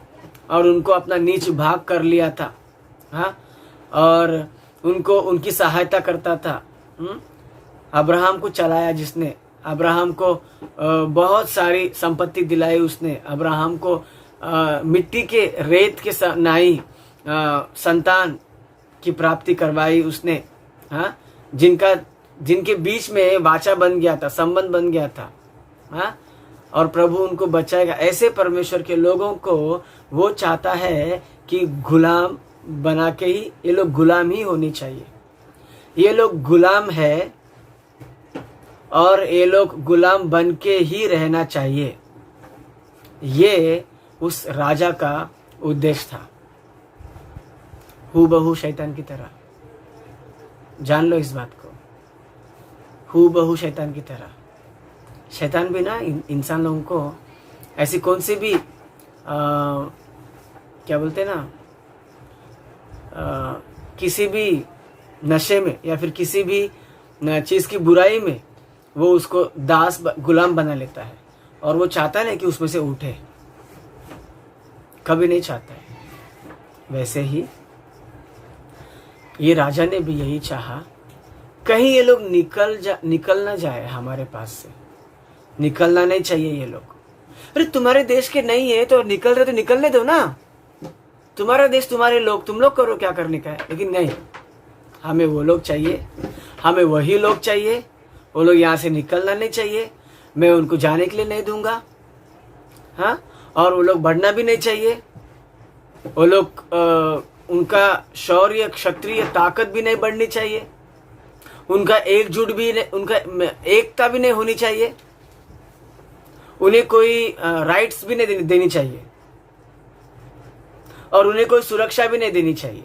और उनको अपना नीच भाग कर लिया था। हाँ, और उनकी सहायता करता था। अब्राहम को चलाया जिसने, अब्राहम को बहुत सारी संपत्ति दिलाई उसने, अब्राहम को मिट्टी के रेत के नाई संतान की प्राप्ति करवाई उसने। हाँ, जिनके बीच में वाचा बन गया था, संबंध बन गया था। हाँ, और प्रभु उनको बचाएगा। ऐसे परमेश्वर के लोगों को वो चाहता है कि गुलाम बना के ही, ये लोग गुलाम ही होनी चाहिए। ये लोग गुलाम है और ये लोग गुलाम बन के ही रहना चाहिए। ये उस राजा का उद्देश्य था, हूबहू शैतान की तरह। जान लो इस बात को, हूबहू शैतान की तरह। शैतान भी ना इंसान लोगों को ऐसी कौन सी भी क्या बोलते हैं ना, किसी भी नशे में या फिर किसी भी चीज़ की बुराई में वो उसको गुलाम बना लेता है, और वो चाहता नहीं कि उसमें से उठे, कभी नहीं चाहता है। वैसे ही ये राजा ने भी यही चाहा, कहीं ये लोग निकल ना जाए हमारे पास से, निकलना नहीं चाहिए ये लोग। अरे तुम्हारे देश के नहीं है तो निकल रहे तो निकलने दो ना, तुम्हारा देश तुम्हारे लोग, तुम लोग करो क्या करने का है। लेकिन नहीं, हमें वो लोग चाहिए, हमें वही लोग चाहिए, वो लोग यहाँ से निकलना नहीं चाहिए, मैं उनको जाने के लिए नहीं दूंगा। हाँ, और वो लोग बढ़ना भी नहीं चाहिए, वो लोग उनका शौर्य, क्षत्रिय ताकत भी नहीं बढ़नी चाहिए, उनका एकजुट भी नहीं, उनका एकता भी नहीं होनी चाहिए, उन्हें कोई राइट्स भी नहीं देनी चाहिए, और उन्हें कोई सुरक्षा भी नहीं देनी चाहिए।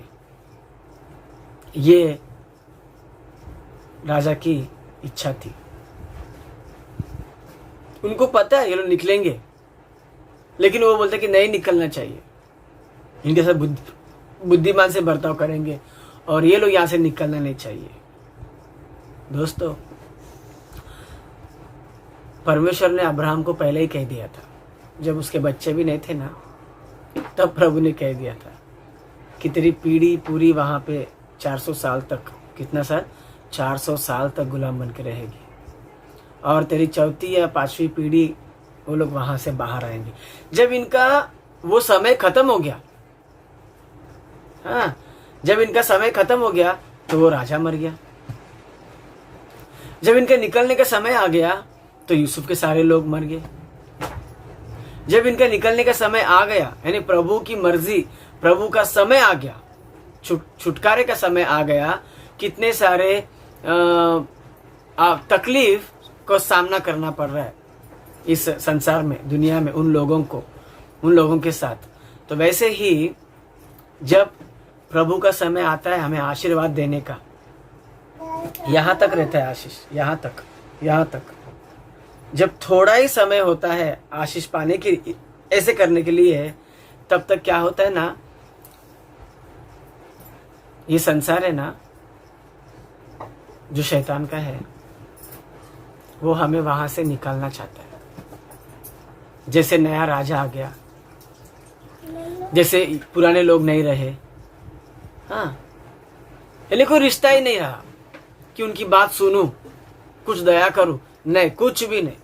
ये राजा की इच्छा थी। उनको पता है ये लोग निकलेंगे, लेकिन वो बोलते कि नहीं निकलना चाहिए, इनके साथ बुद्धिमान से बर्ताव करेंगे और ये लोग यहां से निकलना नहीं चाहिए। दोस्तों, परमेश्वर ने अब्राहम को पहले ही कह दिया था, जब उसके बच्चे भी नहीं थे ना, तब प्रभु ने कह दिया था कि तेरी पीढ़ी पूरी वहां पे 400 साल तक, कितना सर, 400 साल तक गुलाम बन के रहेगी, और तेरी चौथी या पांचवी पीढ़ी वो लोग वहां से बाहर आएंगे। जब इनका वो समय खत्म हो गया, हाँ, जब इनका समय खत्म हो गया तो वो राजा मर गया। जब इनके निकलने का समय आ गया तो यूसुफ के सारे लोग मर गए। जब इनका निकलने का समय आ गया, यानी प्रभु की मर्जी, प्रभु का समय आ गया, छुटकारे का समय आ गया, कितने सारे तकलीफ को सामना करना पड़ रहा है इस संसार में, दुनिया में, उन लोगों के साथ। तो वैसे ही जब प्रभु का समय आता है हमें आशीर्वाद देने का, यहां तक रहता है आशीष, यहां तक जब थोड़ा ही समय होता है आशीष पाने की, ऐसे करने के लिए, तब तक क्या होता है ना, ये संसार है ना जो शैतान का है, वो हमें वहां से निकालना चाहता है। जैसे नया राजा आ गया, जैसे पुराने लोग नहीं रहे, हाँ, यानी कोई रिश्ता ही नहीं रहा कि उनकी बात सुनूं, कुछ दया करूं, नहीं, कुछ भी नहीं।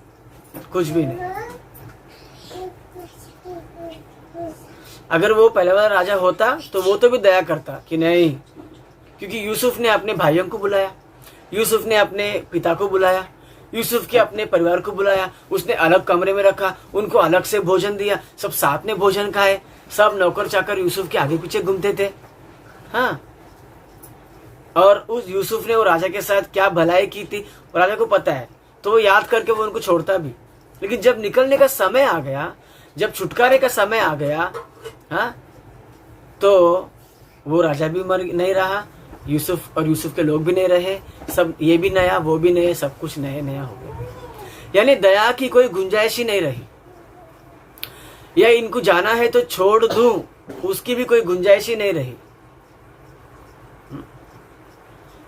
अगर वो पहले वाला राजा होता तो वो तो भी दया करता कि नहीं, क्योंकि यूसुफ ने अपने भाइयों को बुलाया, यूसुफ ने अपने पिता को बुलाया, यूसुफ के अपने परिवार को बुलाया, उसने अलग कमरे में रखा, उनको अलग से भोजन दिया, सब साथ में भोजन खाए, सब नौकर चाकर यूसुफ के आगे पीछे घूमते थे। हाँ, और उस यूसुफ ने वो राजा के साथ क्या भलाई की थी राजा को पता है, तो वो याद करके वो उनको छोड़ता भी। लेकिन जब निकलने का समय आ गया, जब छुटकारे का समय आ गया, हाँ, तो वो राजा भी नहीं रहा, यूसुफ और यूसुफ के लोग भी नहीं रहे, सब ये भी नया वो भी नया, सब कुछ नया हो गया। यानी दया की कोई गुंजाइश ही नहीं रही, या इनको जाना है तो छोड़ दूं, उसकी भी कोई गुंजाइश ही नहीं रही।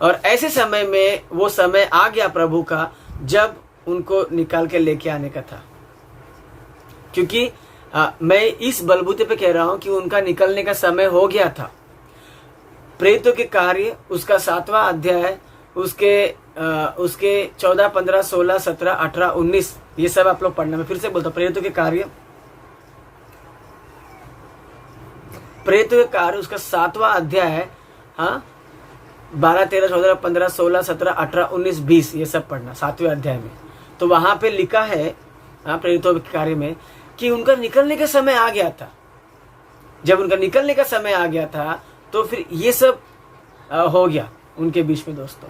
और ऐसे समय में वो समय आ गया प्रभु का, जब उनको निकाल के लेके आने का था। क्योंकि मैं इस बलबूते पे कह रहा हूं कि उनका निकलने का समय हो गया था। प्रेरितों के कार्य उसका 7वां अध्याय, उसके 14, 15, 16, 17, 18, 19, ये सब आप लोग पढ़ना। मैं फिर से बोलता हूं, प्रेरितों के कार्य उसका 7वां अध्याय है, हाँ, 12, 13, 14, 15, 16, 17, 18, 19, 20, ये सब पढ़ना 7वें अध्याय में। तो वहां पे लिखा है, हाँ, प्रेरितों के कार्य में, कि उनका निकलने का समय आ गया था। जब उनका निकलने का समय आ गया था तो फिर ये सब हो गया उनके बीच में। दोस्तों,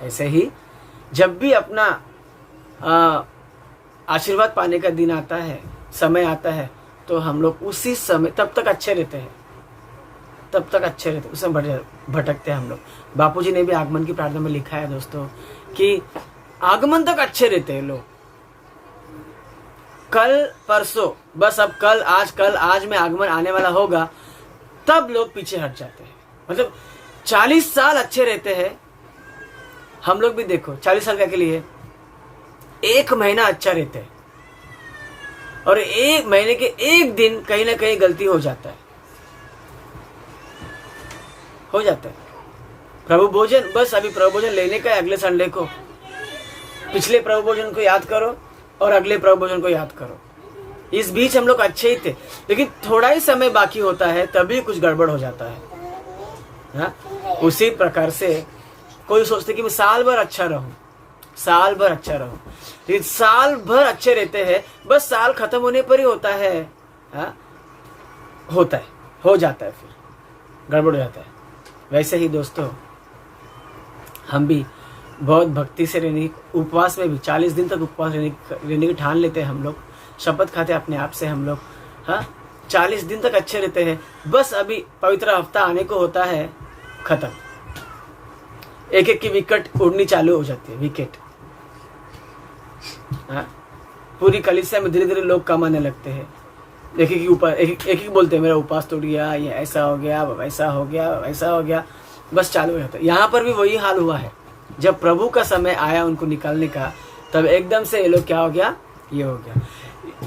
ऐसे ही जब भी अपना आशीर्वाद पाने का दिन आता है, समय आता है, तो हम लोग उसी समय तब तक अच्छे रहते हैं, उसमें भटकते हैं हम लोग। बापूजी ने भी आगमन की प्रार्थना में लिखा है दोस्तों कि आगमन तक अच्छे रहते हैं लोग, कल परसों, बस अब कल आज में आगमन आने वाला होगा, तब लोग पीछे हट जाते हैं। मतलब 40 साल अच्छे रहते हैं, हम लोग भी देखो 40 साल के लिए 1 महीना अच्छा रहता है और 1 महीने के 1 दिन कहीं ना कहीं गलती हो जाता है, प्रभु भोजन, बस अभी प्रभु भोजन लेने का है अगले संडे को, पिछले प्रभु भोजन को याद करो और अगले प्रभु भोजन को याद करो। इस बीच हम लोग अच्छे ही थे, लेकिन थोड़ा ही समय बाकी होता है तभी कुछ गड़बड़ हो जाता है। हाँ? उसी प्रकार से कोई सोचते कि मैं साल भर अच्छा रहूं, लेकिन साल भर अच्छे रहते हैं, बस साल खत्म होने पर ही होता है, हाँ? हो जाता है, फिर गड़बड़ हो जाता है। वैसे ही दोस्तों हम भी बहुत भक्ति से रहने, उपवास में भी 40 दिन तक उपवास रहने की ठान लेते हैं हम लोग, शपथ खाते अपने आप से हम लोग, हाँ 40 दिन तक अच्छे रहते हैं। बस अभी पवित्र हफ्ता आने को होता है, खत्म, एक की विकेट उड़नी चालू हो जाती है, विकेट, हाँ पूरी कलीसिया में धीरे धीरे लोग कमाने लगते हैं। एक बोलते हैं मेरा उपवास टूट गया, ये ऐसा हो गया, वैसा हो गया, बस चालू हो जाता है। यहाँ पर भी वही हाल हुआ है। जब प्रभु का समय आया उनको निकालने का, तब एकदम से ये लोग क्या हो गया, ये हो गया।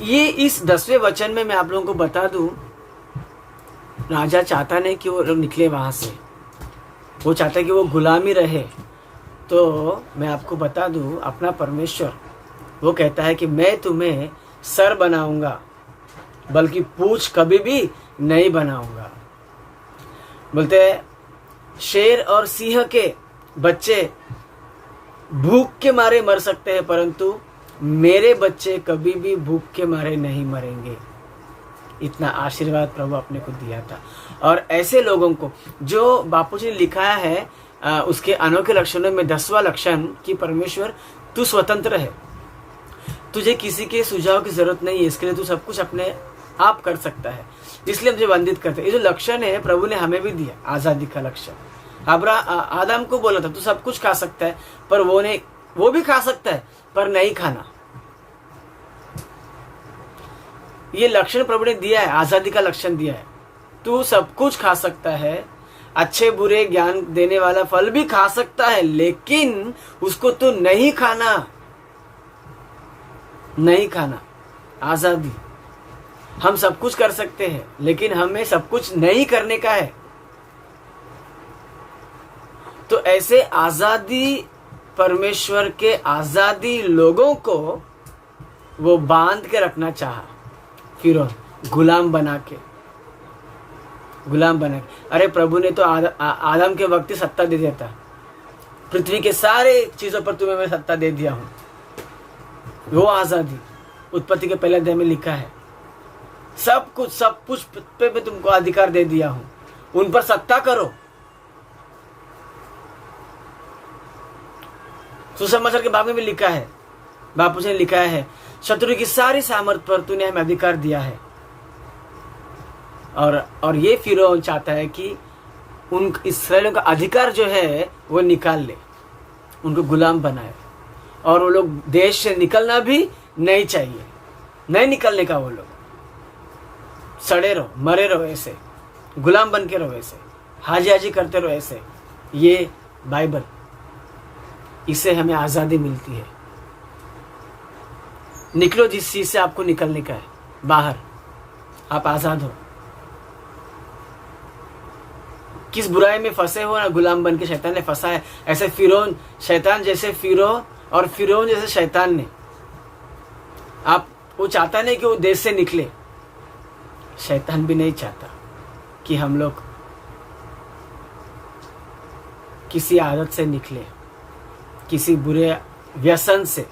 ये इस 10वें वचन में मैं आप लोगों को बता दूं, राजा चाहता नहीं कि वो लोग निकले वहां से, वो चाहता है कि वो गुलामी रहे। तो मैं आपको बता दूं, अपना परमेश्वर वो कहता है कि मैं तुम्हें सर बनाऊंगा, बल्कि पूंछ कभी भी नहीं बनाऊंगा। बोलते हैं शेर और सिंह के बच्चे भूख के मारे मर सकते हैं, परंतु मेरे बच्चे कभी भी भूख के मारे नहीं मरेंगे। इतना आशीर्वाद प्रभु अपने को दिया था। और ऐसे लोगों को जो बापूजी ने लिखा है उसके अनोखे लक्षणों में 10वां लक्षण कि परमेश्वर तू स्वतंत्र है, तुझे किसी के सुझाव की जरूरत नहीं है, इसके लिए तू सब कुछ अपने आप कर सकता है, इसलिए मुझे वंदित करते हैं। ये जो लक्षण है प्रभु ने हमें भी दिया, आजादी का लक्षण। आदम को बोला था तू सब कुछ खा सकता है, पर वो भी खा सकता है पर नहीं खाना। ये लक्षण प्रभु ने दिया है, आजादी का लक्षण दिया है। तू सब कुछ खा सकता है, अच्छे बुरे ज्ञान देने वाला फल भी खा सकता है, लेकिन उसको तू नहीं खाना। आजादी, हम सब कुछ कर सकते हैं, लेकिन हमें सब कुछ नहीं करने का है। तो ऐसे आजादी, परमेश्वर के आजादी लोगों को वो बांध के रखना चाहा, फिर गुलाम बना के। अरे प्रभु ने तो आदम के वक्त ही सत्ता दे दिया था, पृथ्वी के सारे चीजों पर तुम्हें मैं सत्ता दे दिया हूं। वो आजादी उत्पत्ति के पहले अध्याय में लिखा है, सब कुछ पे मैं तुमको अधिकार दे दिया हूं, उन पर सत्ता करो। सुसमाचार के बारे में भी लिखा है, बापू जी ने लिखा है, शत्रु की सारी सामर्थ पर तूने हमें अधिकार दिया है। और ये फिरौन चाहता है कि उन इस्राएलियों का अधिकार जो है वो निकाल ले, उनको गुलाम बनाए, और वो लोग देश से निकलना भी नहीं चाहिए, नहीं निकलने का। वो लोग सड़े रहो, मरे रहो, ऐसे गुलाम बन के रहो, ऐसे हाजी करते रहो, ऐसे। ये बाइबल, इससे हमें आजादी मिलती है। निकलो जिस चीज से आपको निकलने का है बाहर, आप आजाद हो। किस बुराई में फंसे हो ना, गुलाम बन के शैतान ने फंसा है। ऐसे फिरौन, शैतान जैसे फिरौन और फिरौन जैसे शैतान ने, आप वो चाहता नहीं कि वो देश से निकले। शैतान भी नहीं चाहता कि हम लोग किसी आदत से निकले, किसी बुरे व्यसन से,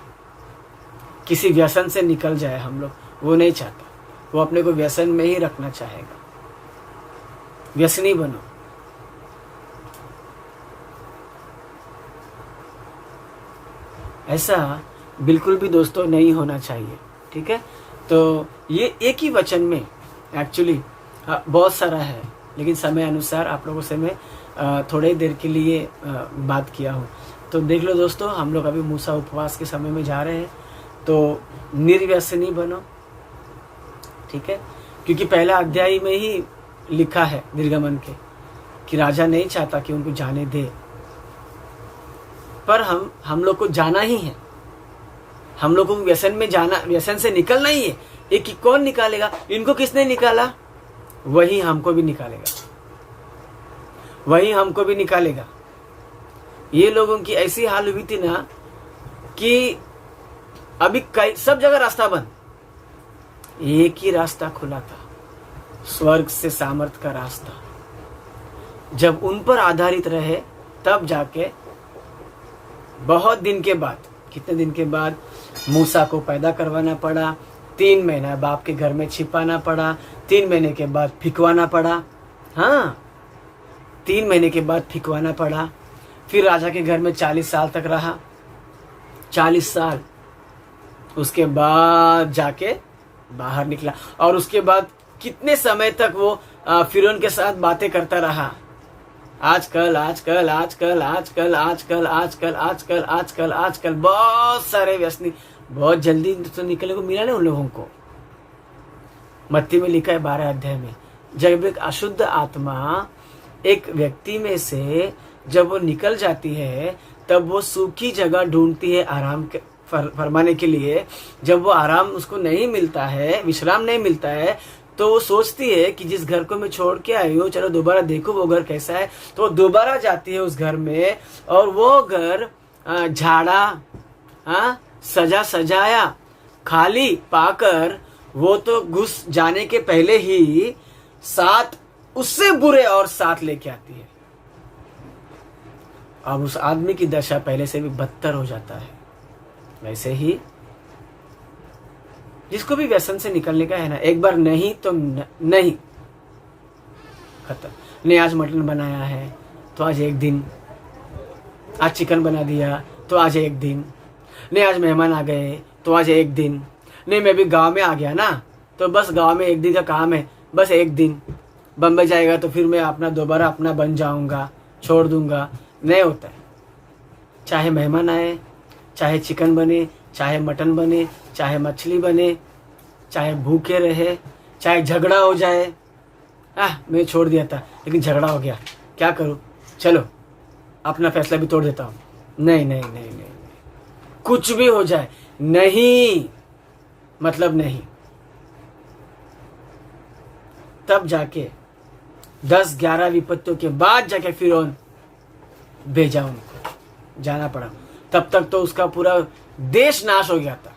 किसी व्यसन से निकल जाए हम लोग। वो नहीं चाहता, वो अपने को व्यसन में ही रखना चाहेगा। व्यसनी बनो। ऐसा बिल्कुल भी दोस्तों नहीं होना चाहिए, ठीक है। तो ये एक ही वचन में एक्चुअली बहुत सारा है, लेकिन समय अनुसार आप लोगों से मैं थोड़ी देर के लिए बात किया हूँ। तो देख लो दोस्तों, हम लोग अभी मूसा उपवास के समय में जा रहे हैं, तो निर्व्यसनी बनो, ठीक है। क्योंकि पहला अध्याय में ही लिखा है निर्गमन के कि राजा नहीं चाहता कि उनको जाने दे, पर हम लोग को जाना ही है, हम लोग को व्यसन में जाना, व्यसन से निकलना ही है। ये कि कौन निकालेगा? इनको किसने निकाला? वही हमको भी निकालेगा, वही हमको भी निकालेगा। ये लोगों की ऐसी हाल हुई थी ना कि अभी सब जगह रास्ता बंद, एक ही रास्ता खुला था, स्वर्ग से सामर्थ का रास्ता। जब उन पर आधारित रहे तब जाके बहुत दिन के बाद, कितने दिन के बाद, मूसा को पैदा करवाना पड़ा, 3 महीना बाप के घर में छिपाना पड़ा, 3 महीने के बाद फिकवाना पड़ा। हाँ, 3 महीने के बाद फिकवाना पड़ा। फिर राजा के घर में 40 साल तक रहा, 40 साल। उसके बाद जाके बाहर निकला, और उसके बाद कितने समय तक वो फिरौन के साथ बातें करता रहा। आजकल आजकल आजकल आजकल आजकल आजकल आजकल आजकल आजकल बहुत सारे व्यसनी, बहुत जल्दी तो निकलने को मिला ना उन लोगों को। मत्ती में लिखा है 12 अध्याय में, जब एक अशुद्ध आत्मा एक व्यक्ति में से जब वो निकल जाती है तब वो सूखी जगह ढूंढती है आराम फरमाने के लिए। जब वो आराम उसको नहीं मिलता है, विश्राम नहीं मिलता है, तो वो सोचती है कि जिस घर को मैं छोड़ के आई हूँ, चलो दोबारा देखो वो घर कैसा है। तो वो दोबारा जाती है उस घर में, और वो घर झाड़ा, सजा सजाया, खाली पाकर वो तो घुस जाने के पहले ही 7 उससे बुरे और 7 लेके आती है। अब उस आदमी की दशा पहले से भी बदतर हो जाता है। वैसे ही जिसको भी व्यसन से निकलने का है ना, एक बार नहीं तो नहीं, खत्म। नहीं आज मटन बनाया है तो आज एक दिन, आज चिकन बना दिया तो आज एक दिन, नहीं आज मेहमान आ गए तो आज एक दिन, नहीं मैं भी गांव में आ गया ना तो बस गांव में एक दिन का काम है, बस एक दिन। बम्बई जाएगा तो फिर मैं दोबारा अपना बन जाऊंगा, छोड़ दूंगा। नहीं होता है। चाहे मेहमान आए, चाहे चिकन बने, चाहे मटन बने, चाहे मछली बने, चाहे भूखे रहे, चाहे झगड़ा हो जाए। मैं छोड़ दिया था लेकिन झगड़ा हो गया, क्या करूं, चलो अपना फैसला भी तोड़ देता हूं। नहीं नहीं नहीं नहीं, कुछ भी हो जाए, नहीं मतलब नहीं। तब जाके 10-11 विपत्तियों के बाद जाके फिरौन भेजा, उनको जाना पड़ा। तब तक तो उसका पूरा देश नाश हो गया था।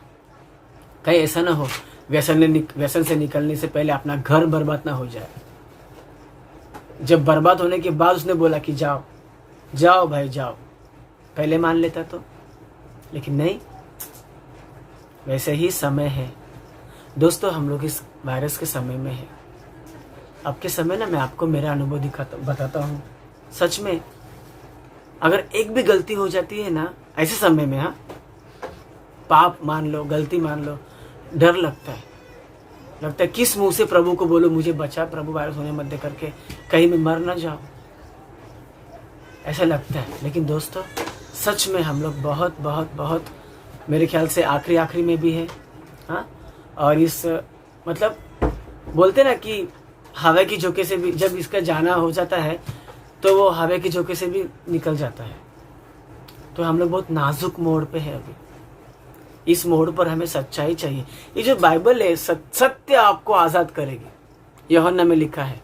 कहीं ऐसा ना हो व्यसन से निकलने से पहले अपना घर बर्बाद ना हो जाए। जब बर्बाद होने के बाद उसने बोला कि जाओ जाओ भाई जाओ, पहले मान लेता तो, लेकिन नहीं। वैसे ही समय है दोस्तों, हम लोग इस वायरस के समय में है। अब के समय ना मैं आपको मेरा अनुभव बताता हूँ। सच में अगर एक भी गलती हो जाती है ना ऐसे समय में, पाप मान लो, गलती मान लो, डर लगता है किस मुंह से प्रभु को बोलो मुझे बचा प्रभु, वायरस होने मत दे करके, कहीं मैं मर ना जाऊं, ऐसा लगता है। लेकिन दोस्तों सच में हम लोग बहुत बहुत बहुत, मेरे ख्याल से आखिरी में भी है। और इस मतलब बोलते ना कि हवा की झोंके से भी जब इसका जाना हो जाता है तो वो हवा की झोंके से भी निकल जाता है। तो हम लोग बहुत नाजुक मोड़ पे है अभी। इस मोड़ पर हमें सच्चाई चाहिए। ये जो बाइबल है सत्य आपको आजाद करेगी, यूहन्ना में लिखा है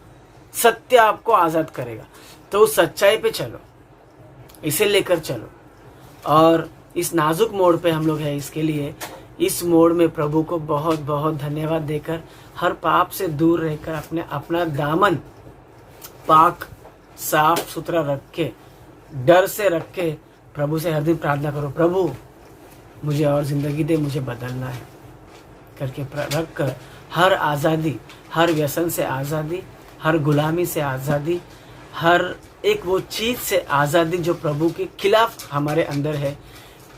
सत्य आपको आजाद करेगा। तो उस सच्चाई पे चलो, इसे लेकर चलो। और इस नाजुक मोड़ पे हम लोग हैं, इसके लिए इस मोड़ में प्रभु को बहुत बहुत धन्यवाद देकर, हर पाप से दूर रहकर अपना दामन पाक साफ सुथरा रख के, डर से रख के प्रभु से हर दिन प्रार्थना करो, प्रभु मुझे और जिंदगी दे, मुझे बदलना है करके रख कर हर आज़ादी, हर व्यसन से आज़ादी, हर गुलामी से आज़ादी, हर एक वो चीज़ से आज़ादी जो प्रभु के खिलाफ हमारे अंदर है,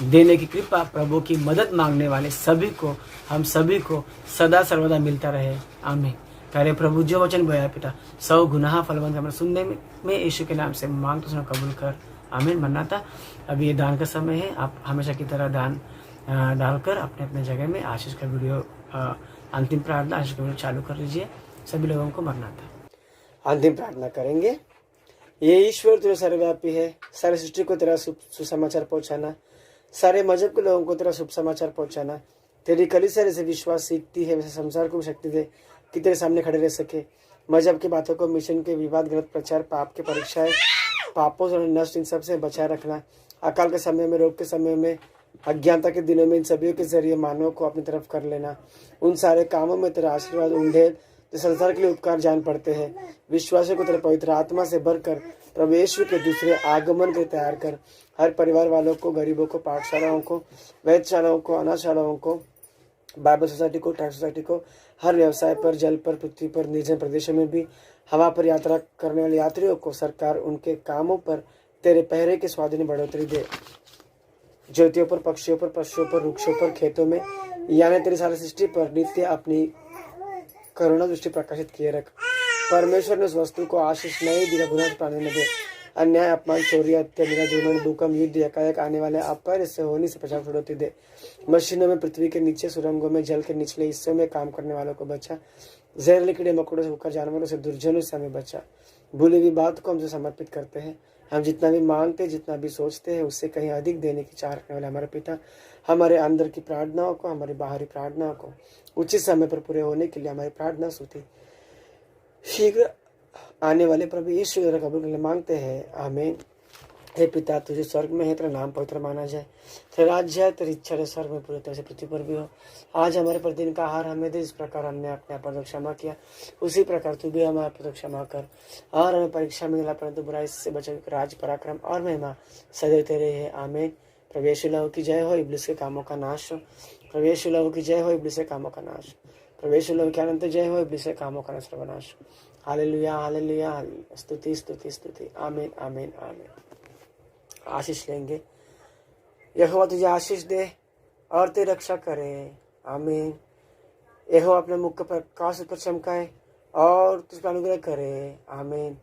देने की कृपा प्रभु की मदद मांगने वाले सभी को, हम सभी को सदा सर्वदा मिलता रहे। आमीन। प्यारे प्रभु जो वचन बोया पिता, 100 गुनाह फलवंत हमें सुनने में यीशु के नाम से मांग तो कबूल कर। आमीन। मन्नाता अभी ये दान का समय है, आप हमेशा की तरह दान डालकर अपने अपने जगह में आशीष का वीडियो, अंतिम प्रार्थना आशीष का वीडियो चालू कर लीजिए। सभी लोगों को मन्नाता। अंतिम प्रार्थना करेंगे। ये ईश्वर तेरा सर्वव्यापी है, सारे सृष्टि को तेरा सुसमाचार पहुंचाना, सारे मजहब के लोगों को तेरा शुभ समाचार पहुंचाना। तेरी कलीसिया जैसे विश्वास सीखती है वैसे संसार को भी शक्ति दे कि तेरे सामने खड़े रह सके। मजहब की बातों को, मिशन के विवाद, गलत प्रचार, पाप के परीक्षाएं, पापों से नष्ट, इन सब से बचाए रखना। अकाल के समय में, रोग के समय में, अज्ञानता के दिनों में इन सभी के जरिए मानव को अपनी तरफ कर लेना। उन सारे कामों में तेरा आशीर्वाद उंडेल जो संसार के लिए उपकार जान पड़ते हैं। विश्वासियों को तेरे पवित्र आत्मा से भरकर प्रभु यीशु के दूसरे आगमन के तैयार कर। हर परिवार वालों को, गरीबों को, पाठशालाओं को, वेदशालाओं को, अनाथशालाओं को, बाइबल सोसाइटी को, ट्रैक सोसाइटी को, हर व्यवसाय पर, जल पर, पृथ्वी पर, निर्जन प्रदेशों में भी हवा पर यात्रा करने वाले यात्रियों को सरकार उनके कामों पर तेरे पहरे के स्वाधीन बढ़ोतरी दे। ज्योतियों पर, पक्षियों पर, पशुओं पर, वृक्षों पर, खेतों में, यानी तेरी सारी सृष्टि पर नित्य अपनी करुणा दृष्टि प्रकाशित किए रख। परमेश्वर ने उस वस्तु को आशीष नहीं दिया, गुनाह पाने न दे। अन्याय, अपमान, चोरी, हत्या, निरा, जुर्माना, भूकंप, युद्ध, एकाएक आने वाले अपाय से होने से बचाव बढ़ोतरी दे। मशीनों में, पृथ्वी के नीचे, सुरंगों में, जल के निचले हिस्सों में काम करने वालों को बचा। जहरीले कीड़े मकोड़ों से, भूखा जानवरों से, दुर्जनों से हमें बचा। भूली हुई बात को हमसे समर्पित करते हैं। हम जितना भी मांगते, जितना भी सोचते हैं, उससे कहीं अधिक देने की चाह रखने वाले हमारे पिता, हमारे अंदर की प्रार्थनाओं को, हमारी बाहरी प्रार्थनाओं को उचित समय पर पूरे होने के लिए हमारी प्रार्थना स्तुति शीघ्र आने वाले प्रभु यीशु द्वारा कबूल करने मांगते हैं, आमीन। हे पिता, तुझे स्वर्ग में है, तेरा नाम पवित्र माना जाए, तेरा राज्य है, तेरी इच्छा स्वर्ग में पूरी तरह से पृथ्वी पर भी हो। आज हमारे प्रतिदिन का आहार हमें दे, जिस प्रकार हमने अपने अपराधों को क्षमा किया उसी प्रकार तू भी हमारे अपराधों को क्षमा कर। और हमें परीक्षा में दिला, परंतु बुराई से बचाव, राज, पराक्रम और महिमा सदैव तेरे है, आमीन। प्रभु यीशु लहू की जय हो, इब्लिस के कामों का नाश हो। प्रभु यीशु लहू की जय हो, इब्लिस के कामों का नाश। प्रभु यीशु लहू की अनंत जय हो, इब्लिस के कामों का सर्वनाश। Hallelujah, hallelujah, hallelujah. स्तुति, स्तुति, स्तुति। आमीन, आमीन, आमीन। आशीष लेंगे। यहोवा तुझे आशीष दे और तेरी रक्षा करे, आमीन। यहोवा अपने मुख पर प्रकाश पर चमकाए और तुझ पर अनुग्रह करे, आमीन।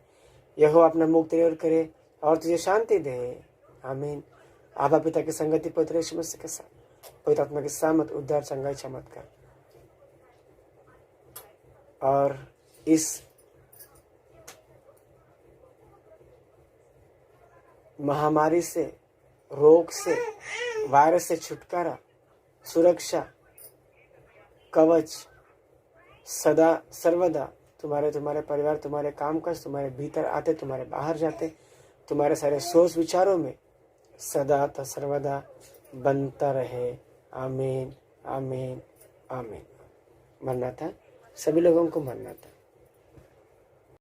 यहोवा अपना मुख तेरे ओर करे और तुझे शांति दे, आमीन। आबा पिता की संगति, पवित्र यीशु मसीह के साथ, पवित्र आत्मा की सामत, उद्धार, चंगाई, चमत्कार और इस महामारी से, रोग से, वायरस से छुटकारा, सुरक्षा, कवच सदा सर्वदा तुम्हारे परिवार, तुम्हारे कामकाज, तुम्हारे भीतर आते, तुम्हारे बाहर जाते, तुम्हारे सारे सोच विचारों में सदा सर्वदा बनता रहे, आमीन, आमीन, आमीन। मरना था, सभी लोगों को मरना था।